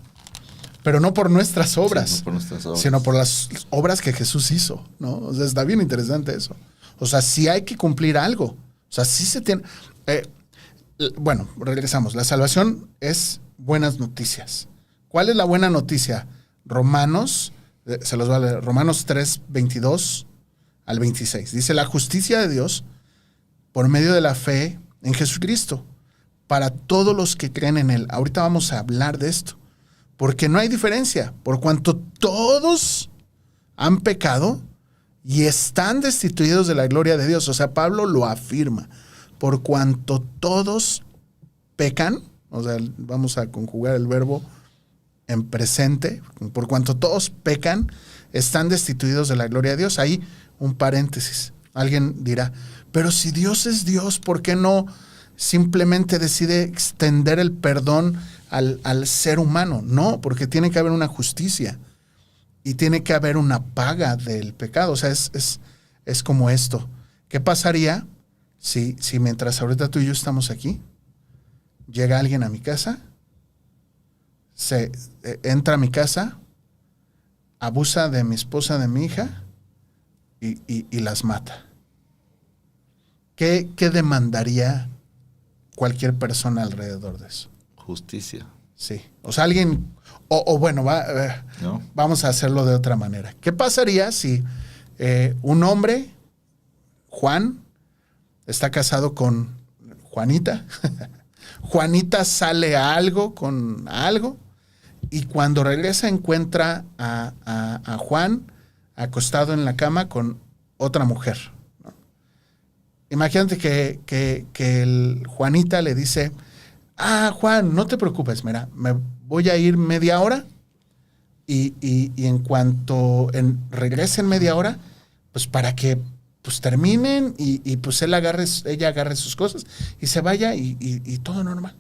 pero no por nuestras obras, Sí, no por nuestras obras, sino por las obras que Jesús hizo, ¿no? O sea, está bien interesante eso. O sea, sí hay que cumplir algo. O sea, sí se tiene... bueno, regresamos. La salvación es buenas noticias. ¿Cuál es la buena noticia? Romanos, se los va a leer, Romanos 3, 22 al 26. Dice, la justicia de Dios por medio de la fe en Jesucristo, para todos los que creen en Él. Ahorita vamos a hablar de esto. Porque no hay diferencia, por cuanto todos han pecado y están destituidos de la gloria de Dios. O sea, Pablo lo afirma. Por cuanto todos pecan, o sea, vamos a conjugar el verbo en presente, por cuanto todos pecan, están destituidos de la gloria de Dios. Ahí un paréntesis. Alguien dirá, pero si Dios es Dios, ¿por qué no simplemente decide extender el perdón al ser humano? No, porque tiene que haber una justicia y tiene que haber una paga del pecado. O sea, es como esto. ¿Qué pasaría si mientras ahorita tú y yo estamos aquí, llega alguien a mi casa, entra a mi casa, abusa de mi esposa, de mi hija y las mata? ¿Qué demandaría cualquier persona alrededor de eso? Justicia. Sí. O sea, alguien... bueno, ¿No? Vamos a hacerlo de otra manera. ¿Qué pasaría si un hombre, Juan, está casado con Juanita? Juanita sale con algo y cuando regresa encuentra a Juan acostado en la cama con otra mujer, ¿no? Imagínate que el Juanita le dice... Juan, no te preocupes, mira, me voy a ir media hora y en cuanto regrese en media hora, pues para que pues terminen y pues ella agarre sus cosas y se vaya y todo normal.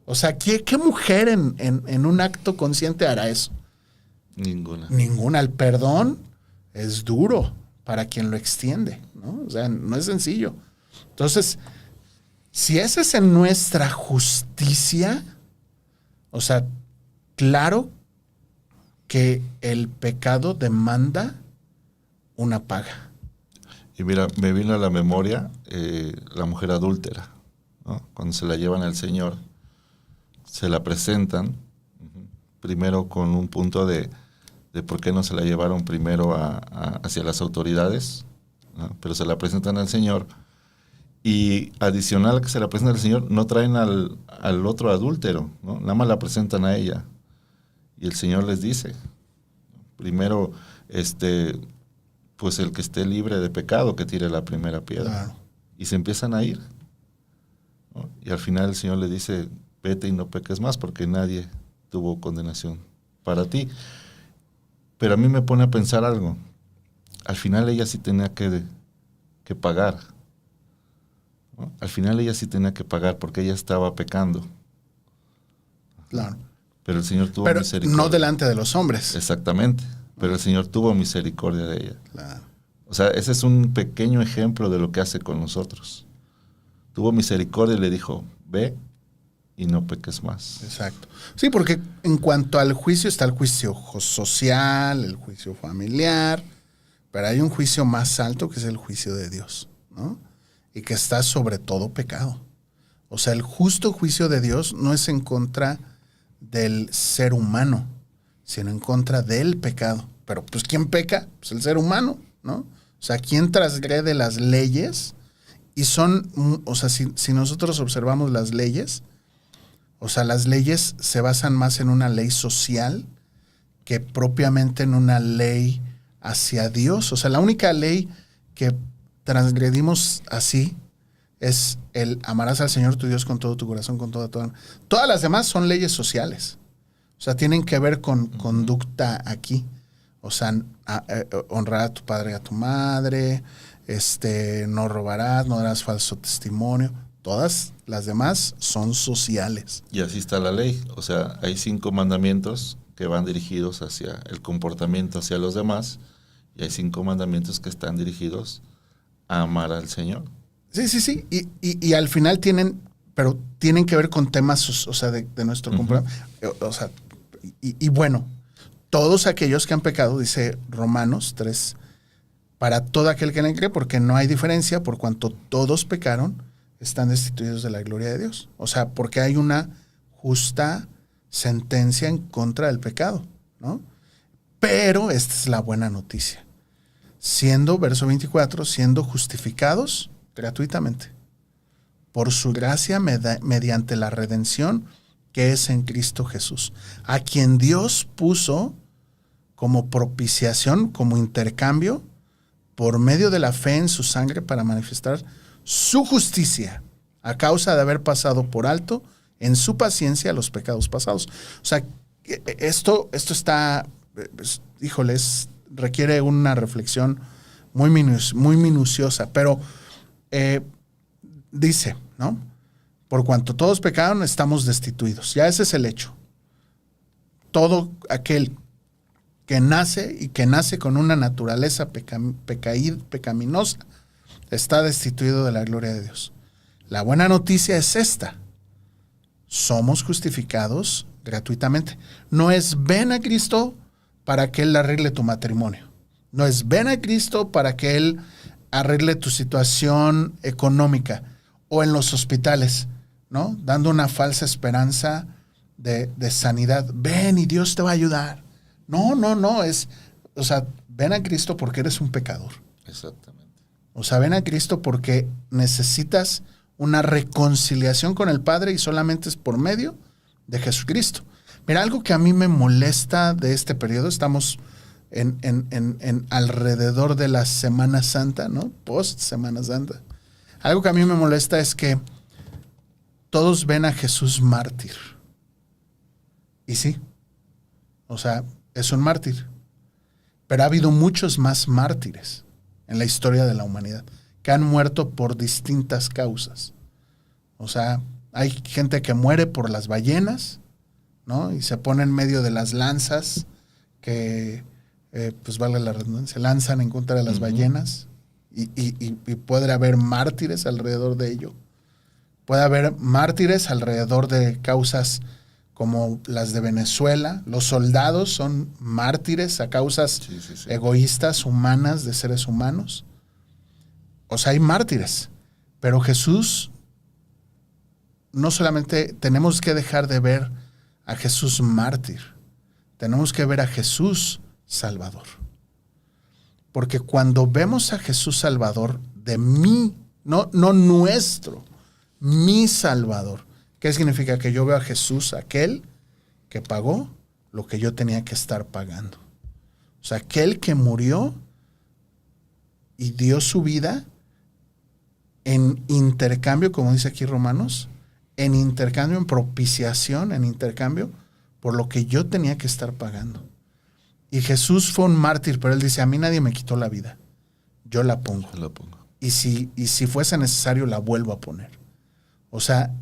O sea, ¿qué mujer en un acto consciente hará eso? Ninguna. El perdón es duro para quien lo extiende, ¿no? O sea, no es sencillo. Entonces... si esa es en nuestra justicia, o sea, claro que el pecado demanda una paga. Y mira, me vino a la memoria la mujer adúltera, ¿no? Cuando se la llevan al Señor, se la presentan, primero con un punto de por qué no se la llevaron primero hacia las autoridades, ¿no? Pero se la presentan al Señor. Y adicional a que se la presentan al Señor, no traen al otro adúltero, ¿no? Nada más la presentan a ella. Y el Señor les dice, primero, pues el que esté libre de pecado, que tire la primera piedra. Claro. Y se empiezan a ir, ¿no? Y al final el Señor le dice, vete y no peques más, porque nadie tuvo condenación para ti. Pero a mí me pone a pensar algo. Al final ella sí tenía que pagar, ¿no? Al final ella sí tenía que pagar porque ella estaba pecando. Claro. Pero el Señor tuvo misericordia. No delante de los hombres. Exactamente. Pero el Señor tuvo misericordia de ella. Claro. O sea, ese es un pequeño ejemplo de lo que hace con nosotros. Tuvo misericordia y le dijo, ve y no peques más. Exacto. Sí, porque en cuanto al juicio está el juicio social, el juicio familiar, pero hay un juicio más alto que es el juicio de Dios, ¿no? Y que está sobre todo pecado. O sea, el justo juicio de Dios no es en contra del ser humano, sino en contra del pecado. Pero pues ¿quién peca? Pues el ser humano, ¿no? O sea, ¿quién transgrede las leyes? Y son, o sea, si nosotros observamos las leyes, o sea, las leyes se basan más en una ley social que propiamente en una ley hacia Dios. O sea, la única ley que transgredimos así es el amarás al Señor tu Dios con todo tu corazón, con toda tu alma. Todas las demás son leyes sociales. O sea, tienen que ver con conducta aquí. O sea, honrar a tu padre y a tu madre, no robarás, no darás falso testimonio. Todas las demás son sociales. Y así está la ley. O sea, hay 5 mandamientos que van dirigidos hacia el comportamiento hacia los demás, y hay 5 mandamientos que están dirigidos a amar al Señor. Sí. Y al final tienen que ver con temas, o sea, de nuestro comportamiento. O sea, y bueno, todos aquellos que han pecado, dice Romanos 3, para todo aquel que no cree, porque no hay diferencia, por cuanto todos pecaron, están destituidos de la gloria de Dios. O sea, porque hay una justa sentencia en contra del pecado, ¿no? Pero esta es la buena noticia. Verso 24, siendo justificados gratuitamente por su gracia mediante la redención que es en Cristo Jesús, a quien Dios puso como propiciación, como intercambio, por medio de la fe en su sangre para manifestar su justicia a causa de haber pasado por alto en su paciencia los pecados pasados. O sea, esto está, híjoles, requiere una reflexión muy minuciosa, pero dice, ¿no? Por cuanto todos pecaron, estamos destituidos. Ya ese es el hecho. Todo aquel que nace con una naturaleza pecaminosa está destituido de la gloria de Dios. La buena noticia es esta. Somos justificados gratuitamente. No es ven a Cristo para que Él arregle tu matrimonio. No es ven a Cristo para que Él arregle tu situación económica o en los hospitales, ¿no? Dando una falsa esperanza de sanidad. Ven y Dios te va a ayudar. No. O sea, ven a Cristo porque eres un pecador. Exactamente. O sea, ven a Cristo porque necesitas una reconciliación con el Padre y solamente es por medio de Jesucristo. Mira, algo que a mí me molesta de este periodo, estamos en alrededor de la Semana Santa, ¿no? Post Semana Santa. Algo que a mí me molesta es que todos ven a Jesús mártir. Y sí, o sea, es un mártir. Pero ha habido muchos más mártires en la historia de la humanidad que han muerto por distintas causas. O sea, hay gente que muere por las ballenas, ¿no? Y se pone en medio de las lanzas que, pues valga la redundancia, lanzan en contra de las ballenas. Y puede haber mártires alrededor de ello. Puede haber mártires alrededor de causas como las de Venezuela. Los soldados son mártires a causas egoístas, humanas, de seres humanos. O sea, hay mártires. Pero Jesús, no solamente tenemos que dejar de ver a Jesús mártir, tenemos que ver a Jesús Salvador. Porque cuando vemos a Jesús Salvador de mí, no nuestro, mi Salvador, ¿qué significa? Que yo veo a Jesús, aquel que pagó lo que yo tenía que estar pagando. O sea, aquel que murió y dio su vida en intercambio, como dice aquí Romanos, en intercambio, en propiciación, en intercambio, por lo que yo tenía que estar pagando. Y Jesús fue un mártir, pero él dice, a mí nadie me quitó la vida, yo la pongo. Y si fuese necesario, la vuelvo a poner. O sea,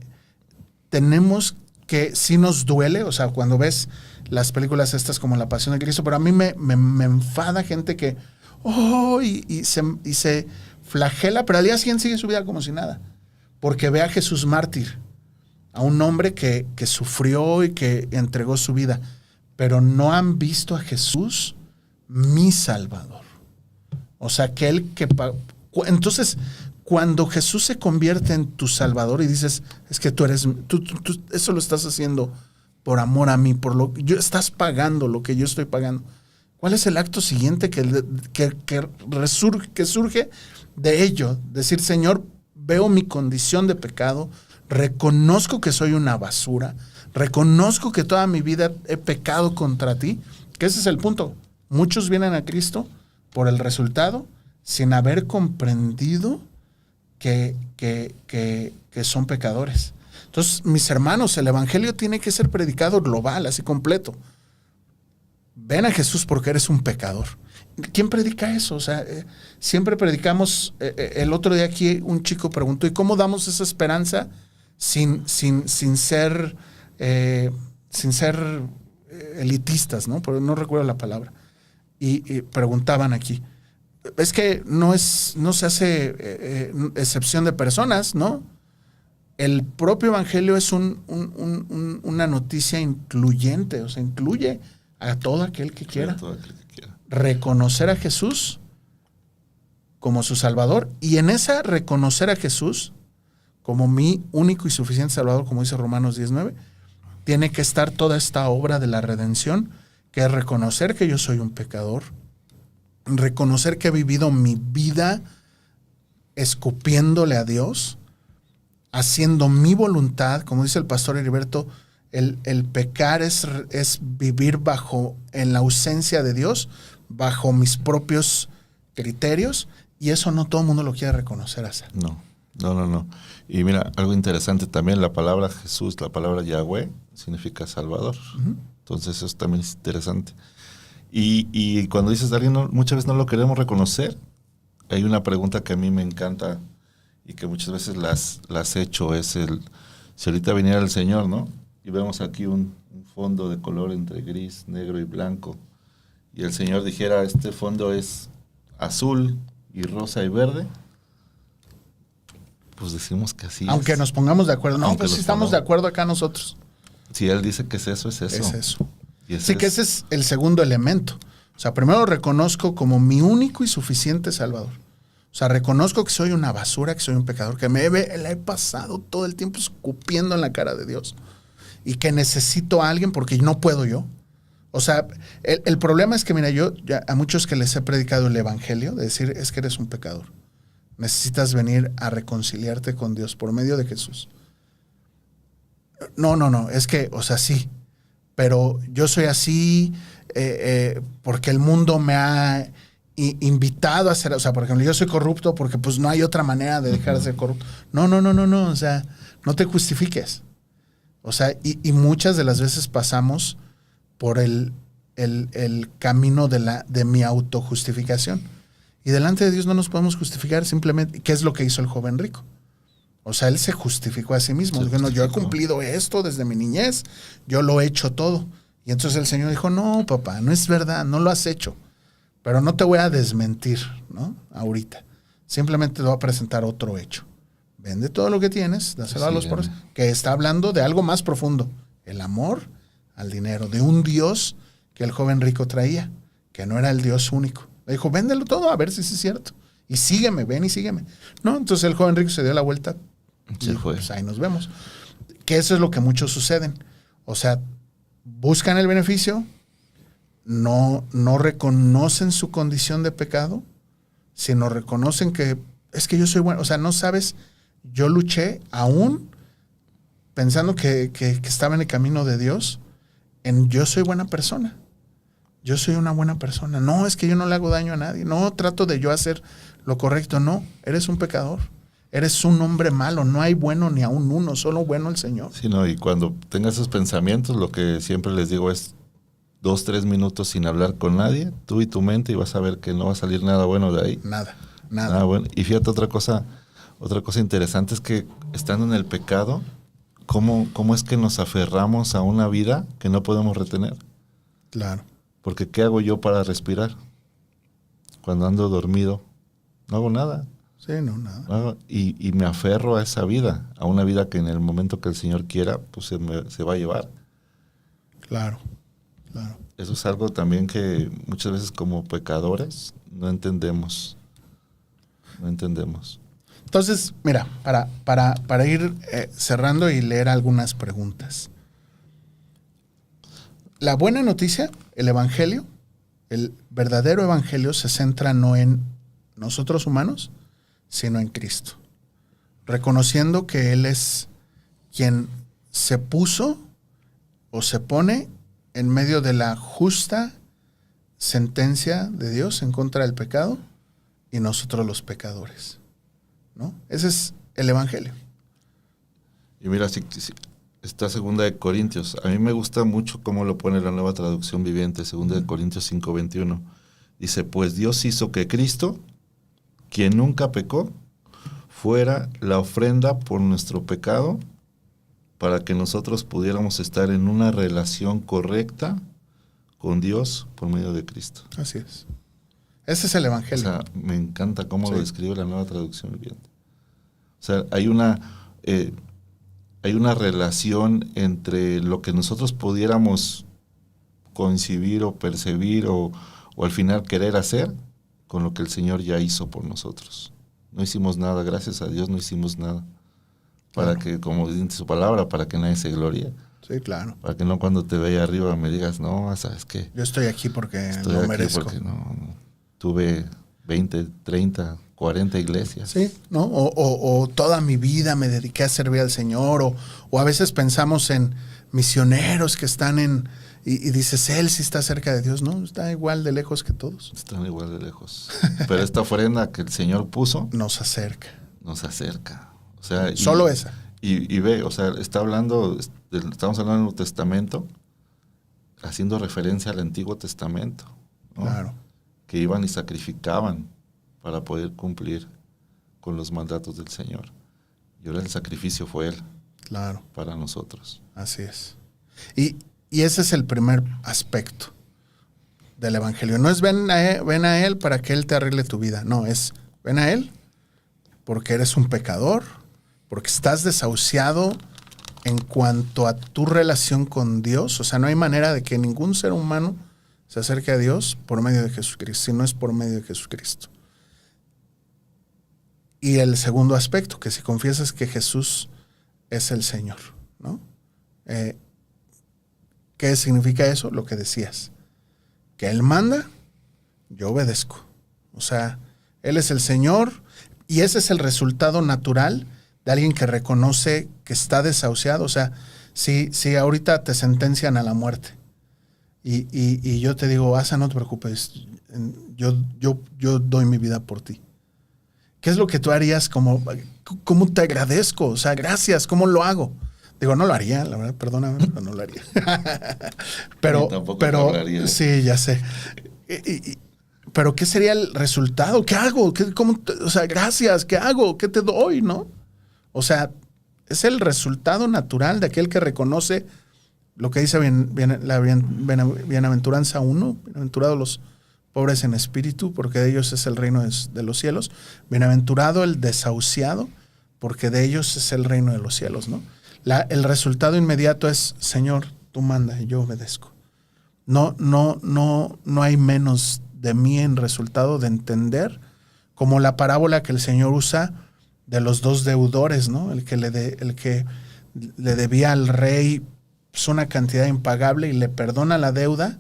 tenemos que, sí nos duele, o sea, cuando ves las películas estas como La Pasión de Cristo, pero a mí me enfada gente que, y se flagela, pero al día siguiente sigue su vida como si nada, porque ve a Jesús mártir, a un hombre que sufrió y que entregó su vida, pero no han visto a Jesús, mi Salvador. O sea, aquel que... Entonces, cuando Jesús se convierte en tu Salvador y dices, es que tú eso lo estás haciendo por amor a mí, estás pagando lo que yo estoy pagando. ¿Cuál es el acto siguiente que surge de ello? Decir, Señor, veo mi condición de pecado, reconozco que soy una basura, reconozco que toda mi vida he pecado contra ti, que ese es el punto. Muchos vienen a Cristo por el resultado sin haber comprendido que son pecadores. Entonces, mis hermanos, el evangelio tiene que ser predicado global, así completo. Ven a Jesús porque eres un pecador. ¿Quién predica eso? O sea, siempre predicamos. El otro día aquí un chico preguntó, ¿y cómo damos esa esperanza sin ser elitistas, ¿no? Pero no recuerdo la palabra. Y preguntaban aquí. Es que no se hace excepción de personas, ¿no? El propio evangelio es una noticia incluyente, o sea, incluye a todo aquel que quiera. Reconocer a Jesús como su Salvador, y en esa reconocer a Jesús como mi único y suficiente Salvador, como dice Romanos 19, tiene que estar toda esta obra de la redención, que es reconocer que yo soy un pecador, reconocer que he vivido mi vida escupiéndole a Dios, haciendo mi voluntad, como dice el pastor Heriberto, el pecar es vivir en la ausencia de Dios, bajo mis propios criterios, y eso no todo el mundo lo quiere reconocer así. No. Y mira, algo interesante también, la palabra Jesús, la palabra Yahweh, significa Salvador. Uh-huh. Entonces eso también es interesante. Y cuando dices a alguien, muchas veces no lo queremos reconocer, hay una pregunta que a mí me encanta y que muchas veces las he hecho, es si ahorita viniera el Señor, ¿no? Y vemos aquí un fondo de color entre gris, negro y blanco, y el Señor dijera, este fondo es azul y rosa y verde, pues decimos que así aunque es. Nos pongamos de acuerdo. No, pues sí estamos de acuerdo acá nosotros. Si Él dice que es eso, es eso. Es eso. Sí, que ese es el segundo elemento. O sea, primero reconozco como mi único y suficiente Salvador. O sea, reconozco que soy una basura, que soy un pecador, que la he pasado todo el tiempo escupiendo en la cara de Dios. Y que necesito a alguien porque no puedo yo. O sea, el problema es que, mira, yo a muchos que les he predicado el evangelio, de decir, es que eres un pecador. Necesitas venir a reconciliarte con Dios por medio de Jesús. No, es que, o sea, sí, pero yo soy así porque el mundo me ha invitado a ser, o sea, por ejemplo, yo soy corrupto porque pues no hay otra manera de dejar de ser corrupto. No, o sea, no te justifiques. O sea, y muchas de las veces pasamos por el camino de mi autojustificación. Y delante de Dios no nos podemos justificar simplemente. ¿Qué es lo que hizo el joven rico? O sea, él se justificó a sí mismo. Dijo, no, yo he cumplido esto desde mi niñez, yo lo he hecho todo. Y entonces el Señor dijo, no, papá, no es verdad, no lo has hecho. Pero no te voy a desmentir, ¿no? Ahorita. Simplemente te voy a presentar otro hecho. Vende todo lo que tienes, dáselo a los pobres, que está hablando de algo más profundo. El amor al dinero, de un Dios que el joven rico traía, que no era el Dios único. Le dijo, véndelo todo a ver si es cierto. Y sígueme, ven y sígueme. No, entonces el joven rico se dio la vuelta. Se fue. Pues ahí nos vemos. Que eso es lo que muchos suceden. O sea, buscan el beneficio, no reconocen su condición de pecado, sino reconocen que es que yo soy bueno. O sea, no sabes, yo luché aún pensando que estaba en el camino de Dios, en yo soy buena persona. Yo soy una buena persona. No, es que yo no le hago daño a nadie. No, trato de yo hacer lo correcto. No, eres un pecador. Eres un hombre malo. No hay bueno ni aún uno, solo bueno el Señor. Sí, no, y cuando tengas esos pensamientos, lo que siempre les digo es 2-3 minutos sin hablar con nadie, tú y tu mente, y vas a ver que no va a salir nada bueno de ahí. Nada. Bueno. Y fíjate, otra cosa interesante es que estando en el pecado, ¿cómo es que nos aferramos a una vida que no podemos retener? Claro. Porque ¿qué hago yo para respirar? Cuando ando dormido, no hago nada. Sí, no, nada. Y me aferro a esa vida, a una vida que en el momento que el Señor quiera, pues se va a llevar. Claro. Eso es algo también que muchas veces como pecadores no entendemos. Entonces, mira, para ir cerrando y leer algunas preguntas. La buena noticia, el evangelio, El verdadero evangelio se centra no en nosotros humanos, sino en Cristo. Reconociendo que Él es quien se puso o se pone en medio de la justa sentencia de Dios en contra del pecado y nosotros los pecadores, ¿no? Ese es el evangelio. Y mira, si está 2 Corintios. A mí me gusta mucho cómo lo pone la Nueva Traducción Viviente, 2 Corintios 5:21. Dice, pues Dios hizo que Cristo, quien nunca pecó, fuera la ofrenda por nuestro pecado, para que nosotros pudiéramos estar en una relación correcta con Dios por medio de Cristo. Así es. Ese es el evangelio. O sea, me encanta cómo lo describe la Nueva Traducción Viviente. O sea, hay una relación entre lo que nosotros pudiéramos concebir o percibir o al final querer hacer con lo que el Señor ya hizo por nosotros. No hicimos nada, gracias a Dios no hicimos nada. Para que, como dice su palabra, para que nadie se gloríe. Sí, claro. Para que no cuando te vea arriba me digas, no, ¿sabes qué? Yo estoy aquí porque lo merezco. Porque no, tuve 20, 30, 40 iglesias. Sí, ¿no? O toda mi vida me dediqué a servir al Señor, o a veces pensamos en misioneros que están y dices, él sí está cerca de Dios, ¿no? Está igual de lejos que todos. Están igual de lejos. Pero esta ofrenda que el Señor puso nos acerca. Nos acerca. O sea, solo esa. Y ve, o sea, estamos hablando del Nuevo Testamento, haciendo referencia al Antiguo Testamento, ¿no? Claro. Que iban y sacrificaban para poder cumplir con los mandatos del Señor. Y ahora el sacrificio fue Él. Claro. Para nosotros. Así es. Y ese es el primer aspecto del evangelio. No es ven a Él para que Él te arregle tu vida. No, es ven a Él porque eres un pecador, porque estás desahuciado en cuanto a tu relación con Dios. O sea, no hay manera de que ningún ser humano se acerque a Dios por medio de Jesucristo, si no es por medio de Jesucristo. Y el segundo aspecto, que si confiesas que Jesús es el Señor, ¿no? ¿Qué significa eso? Lo que decías. Que Él manda, yo obedezco. O sea, Él es el Señor y ese es el resultado natural de alguien que reconoce que está desahuciado. O sea, si ahorita te sentencian a la muerte y yo te digo, Asa, no te preocupes, yo doy mi vida por ti. ¿Qué es lo que tú harías? ¿Cómo te agradezco? O sea, gracias, ¿cómo lo hago? Digo, no lo haría, la verdad, perdóname, pero no lo haría. pero lo haría. Sí, ya sé. Pero ¿qué sería el resultado? ¿Qué hago? O sea, gracias, ¿qué hago? ¿Qué te doy? ¿No? O sea, es el resultado natural de aquel que reconoce lo que dice la bienaventuranza 1, bienaventurados los pobres en espíritu, porque de ellos es el reino de los cielos. Bienaventurado el desahuciado, porque de ellos es el reino de los cielos, ¿no? El resultado inmediato es, Señor, tú manda y yo obedezco. No hay menos de mí en resultado de entender, como la parábola que el Señor usa de los dos deudores, ¿no? El que le debía al rey pues, una cantidad impagable y le perdona la deuda,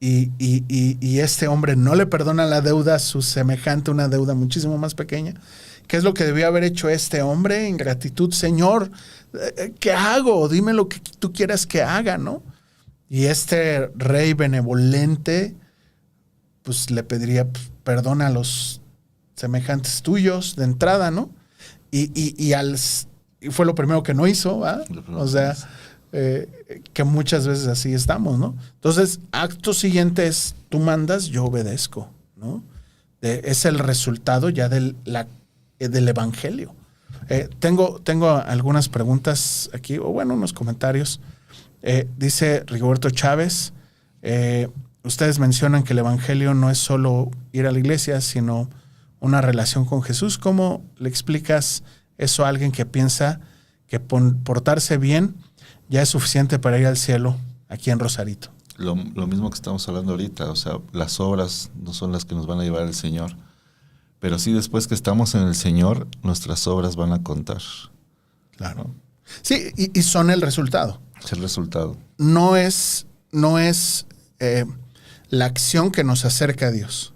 y este hombre no le perdona la deuda a su semejante, una deuda muchísimo más pequeña. ¿Qué es lo que debió haber hecho este hombre en gratitud? Señor, ¿qué hago? Dime lo que tú quieras que haga, ¿no? Y este rey benevolente, pues le pediría perdón a los semejantes tuyos de entrada, ¿no? Y fue lo primero que no hizo, ¿va? O sea, que muchas veces así estamos, ¿no? Entonces, acto siguiente es, tú mandas, yo obedezco, ¿no? Es el resultado ya del evangelio. Tengo algunas preguntas aquí, o bueno, unos comentarios. Dice Rigoberto Chávez, ustedes mencionan que el evangelio no es solo ir a la iglesia, sino una relación con Jesús. ¿Cómo le explicas eso a alguien que piensa que portarse bien ya es suficiente para ir al cielo aquí en Rosarito? Lo mismo que estamos hablando ahorita, o sea, las obras no son las que nos van a llevar al Señor. Pero sí, después que estamos en el Señor, nuestras obras van a contar. Claro. Sí, y son el resultado. Es el resultado. No es la acción que nos acerca a Dios,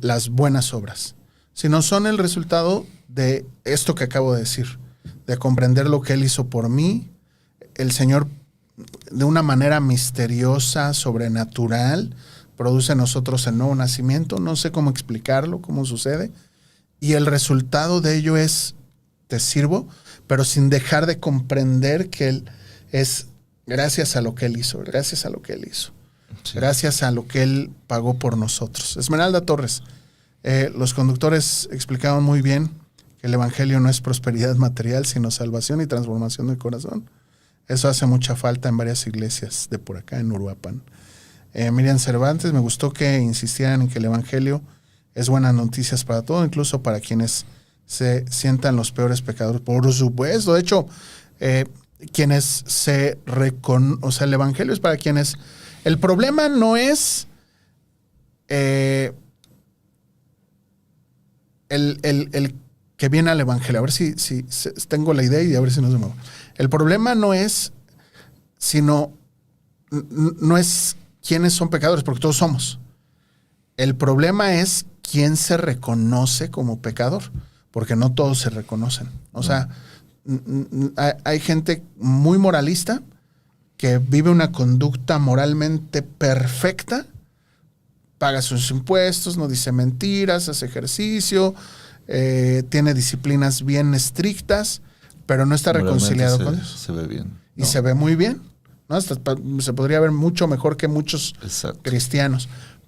las buenas obras, sino son el resultado de esto que acabo de decir, de comprender lo que Él hizo por mí. El Señor, de una manera misteriosa, sobrenatural, produce en nosotros el nuevo nacimiento. No sé cómo explicarlo, cómo sucede. Y el resultado de ello es, te sirvo, pero sin dejar de comprender que Él es gracias a lo que Él hizo, gracias a lo que Él hizo, sí, gracias a lo que Él pagó por nosotros. Esmeralda Torres, los conductores explicaban muy bien que el Evangelio no es prosperidad material, sino salvación y transformación del corazón. Eso hace mucha falta en varias iglesias de por acá en Uruapan. Miriam Cervantes, me gustó que insistieran en que el Evangelio es buenas noticias para todo, incluso para quienes se sientan los peores pecadores. Por supuesto, de hecho, quienes se o sea, el Evangelio es para quienes... El problema no es el que viene al Evangelio. A ver si tengo la idea y a ver si no se me va. El problema no es, sino, no es quiénes son pecadores, porque todos somos. El problema es quién se reconoce como pecador, porque no todos se reconocen. O sea, hay gente muy moralista que vive una conducta moralmente perfecta, paga sus impuestos, no dice mentiras, hace ejercicio, tiene disciplinas bien estrictas, pero no está reconciliado con Dios. Se ve bien. Y se ve muy bien, ¿no? Hasta se podría ver mucho mejor que muchos cristianos.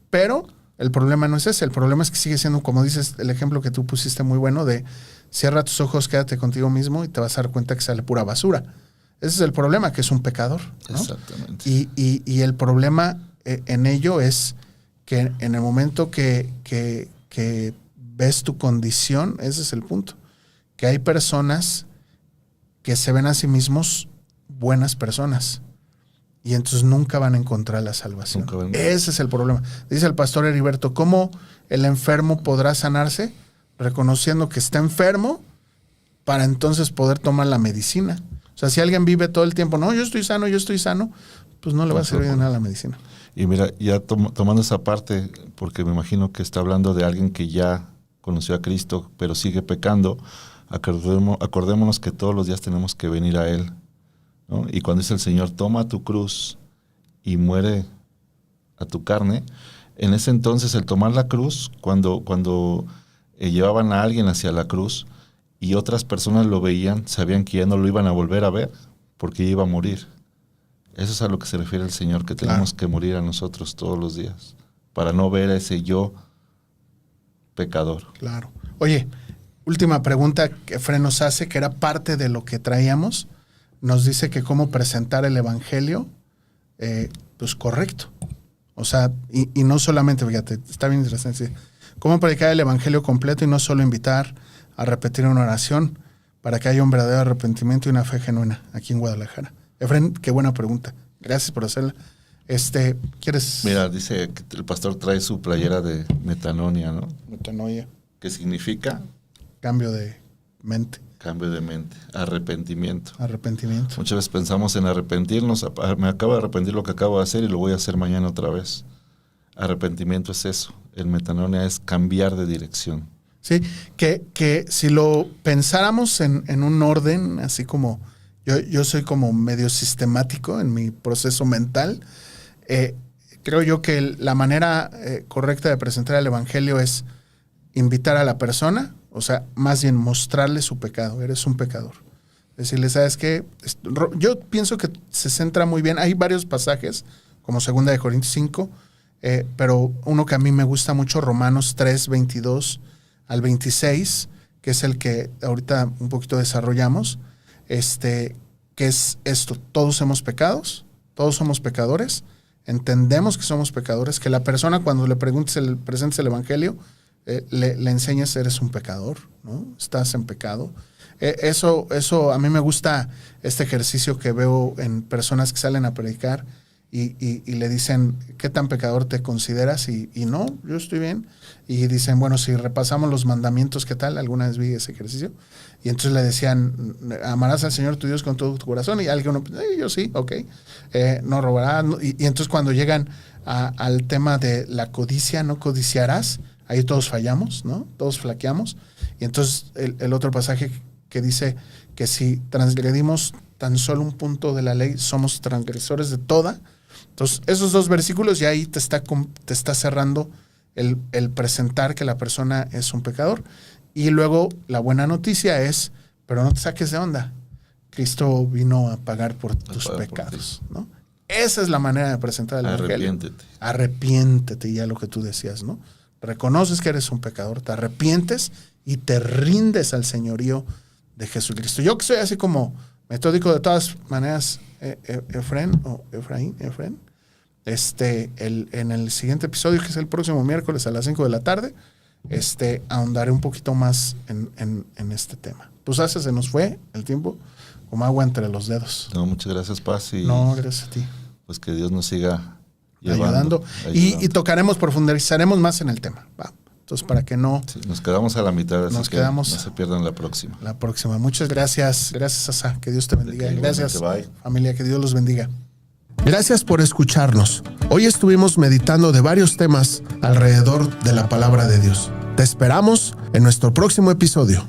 Pero el problema no es ese. El problema es que sigue siendo, como dices, el ejemplo que tú pusiste muy bueno de cierra tus ojos, quédate contigo mismo y te vas a dar cuenta que sale pura basura. Ese es el problema, que es un pecador, ¿no? Exactamente. Y el problema en ello es que en el momento que ves tu condición, ese es el punto. Que hay personas que se ven a sí mismos buenas personas y entonces nunca van a encontrar la salvación. Ese es el problema. Dice el pastor Heriberto, ¿cómo el enfermo podrá sanarse? Reconociendo que está enfermo para entonces poder tomar la medicina. O sea, si alguien vive todo el tiempo, no, yo estoy sano, pues no le va a servir de nada la medicina. Y mira, ya tomando esa parte, porque me imagino que está hablando de alguien que ya conoció a Cristo, pero sigue pecando, acordémonos que todos los días tenemos que venir a Él, ¿no? Y cuando dice el Señor, toma tu cruz y muere a tu carne, en ese entonces el tomar la cruz, cuando llevaban a alguien hacia la cruz y otras personas lo veían, sabían que ya no lo iban a volver a ver porque iba a morir. Eso es a lo que se refiere el Señor, que tenemos que morir a nosotros todos los días para no ver a ese yo pecador. Claro. Oye, última pregunta que Fred nos hace, que era parte de lo que traíamos. Nos dice que cómo presentar el Evangelio, pues correcto. O sea, y no solamente, fíjate, está bien interesante. Cómo predicar el Evangelio completo y no solo invitar a repetir una oración para que haya un verdadero arrepentimiento y una fe genuina aquí en Guadalajara. Efren, qué buena pregunta. Gracias por hacerla. ¿Quieres? Mira, dice que el pastor trae su playera de metanoia, ¿no? Metanoia. ¿Qué significa? Cambio de mente. Cambio de mente. Arrepentimiento. Arrepentimiento. Muchas veces pensamos en arrepentirnos. Me acabo de arrepentir lo que acabo de hacer y lo voy a hacer mañana otra vez. Arrepentimiento es eso. El metanoia es cambiar de dirección. Sí, que si lo pensáramos en un orden, así como yo soy como medio sistemático en mi proceso mental, creo yo que la manera correcta de presentar el Evangelio es invitar a la persona, o sea, más bien mostrarle su pecado. Eres un pecador. Decirle, ¿sabes qué? Yo pienso que se centra muy bien. Hay varios pasajes, como 2 de Corintios 5, pero uno que a mí me gusta mucho, Romanos 3, 22 al 26, que es el que ahorita un poquito desarrollamos, que es esto: todos hemos pecados, todos somos pecadores, entendemos que somos pecadores, que la persona cuando le presentes el Evangelio, le enseñes, eres un pecador, ¿no? Estás en pecado. Eso a mí me gusta, este ejercicio que veo en personas que salen a predicar y le dicen, ¿qué tan pecador te consideras? Y no, yo estoy bien. Y dicen, bueno, si repasamos los mandamientos, ¿qué tal? Alguna vez vi ese ejercicio. Y entonces le decían, amarás al Señor tu Dios con todo tu corazón. Y alguien, yo sí, ok. No robarás. Y entonces cuando llegan al tema de la codicia, no codiciarás. Ahí todos fallamos, ¿no? Todos flaqueamos. Y entonces el otro pasaje que dice que si transgredimos tan solo un punto de la ley, somos transgresores de toda. Entonces, esos 2 versículos ya ahí te está cerrando el presentar que la persona es un pecador. Y luego la buena noticia es, pero no te saques de onda. Cristo vino a pagar por tus pecados, ¿no? Esa es la manera de presentar el evangelio. Arrepiéntete, ya lo que tú decías, ¿no? Reconoces que eres un pecador, te arrepientes y te rindes al señorío de Jesucristo. Yo que soy así como metódico de todas maneras, Efraín, en el siguiente episodio, que es el próximo miércoles a las 5 de la tarde, ahondaré un poquito más en este tema. Pues se nos fue el tiempo como agua entre los dedos. No, muchas gracias, Paz. No, gracias a ti. Pues que Dios nos siga ayudando. Y profundizaremos más en el tema, ¿va? Entonces, para que no... Sí, nos quedamos a la mitad, así que no se pierdan la próxima. La próxima. Muchas gracias. Gracias, Asa. Que Dios te bendiga. Gracias, familia. Que Dios los bendiga. Gracias por escucharnos. Hoy estuvimos meditando de varios temas alrededor de la palabra de Dios. Te esperamos en nuestro próximo episodio.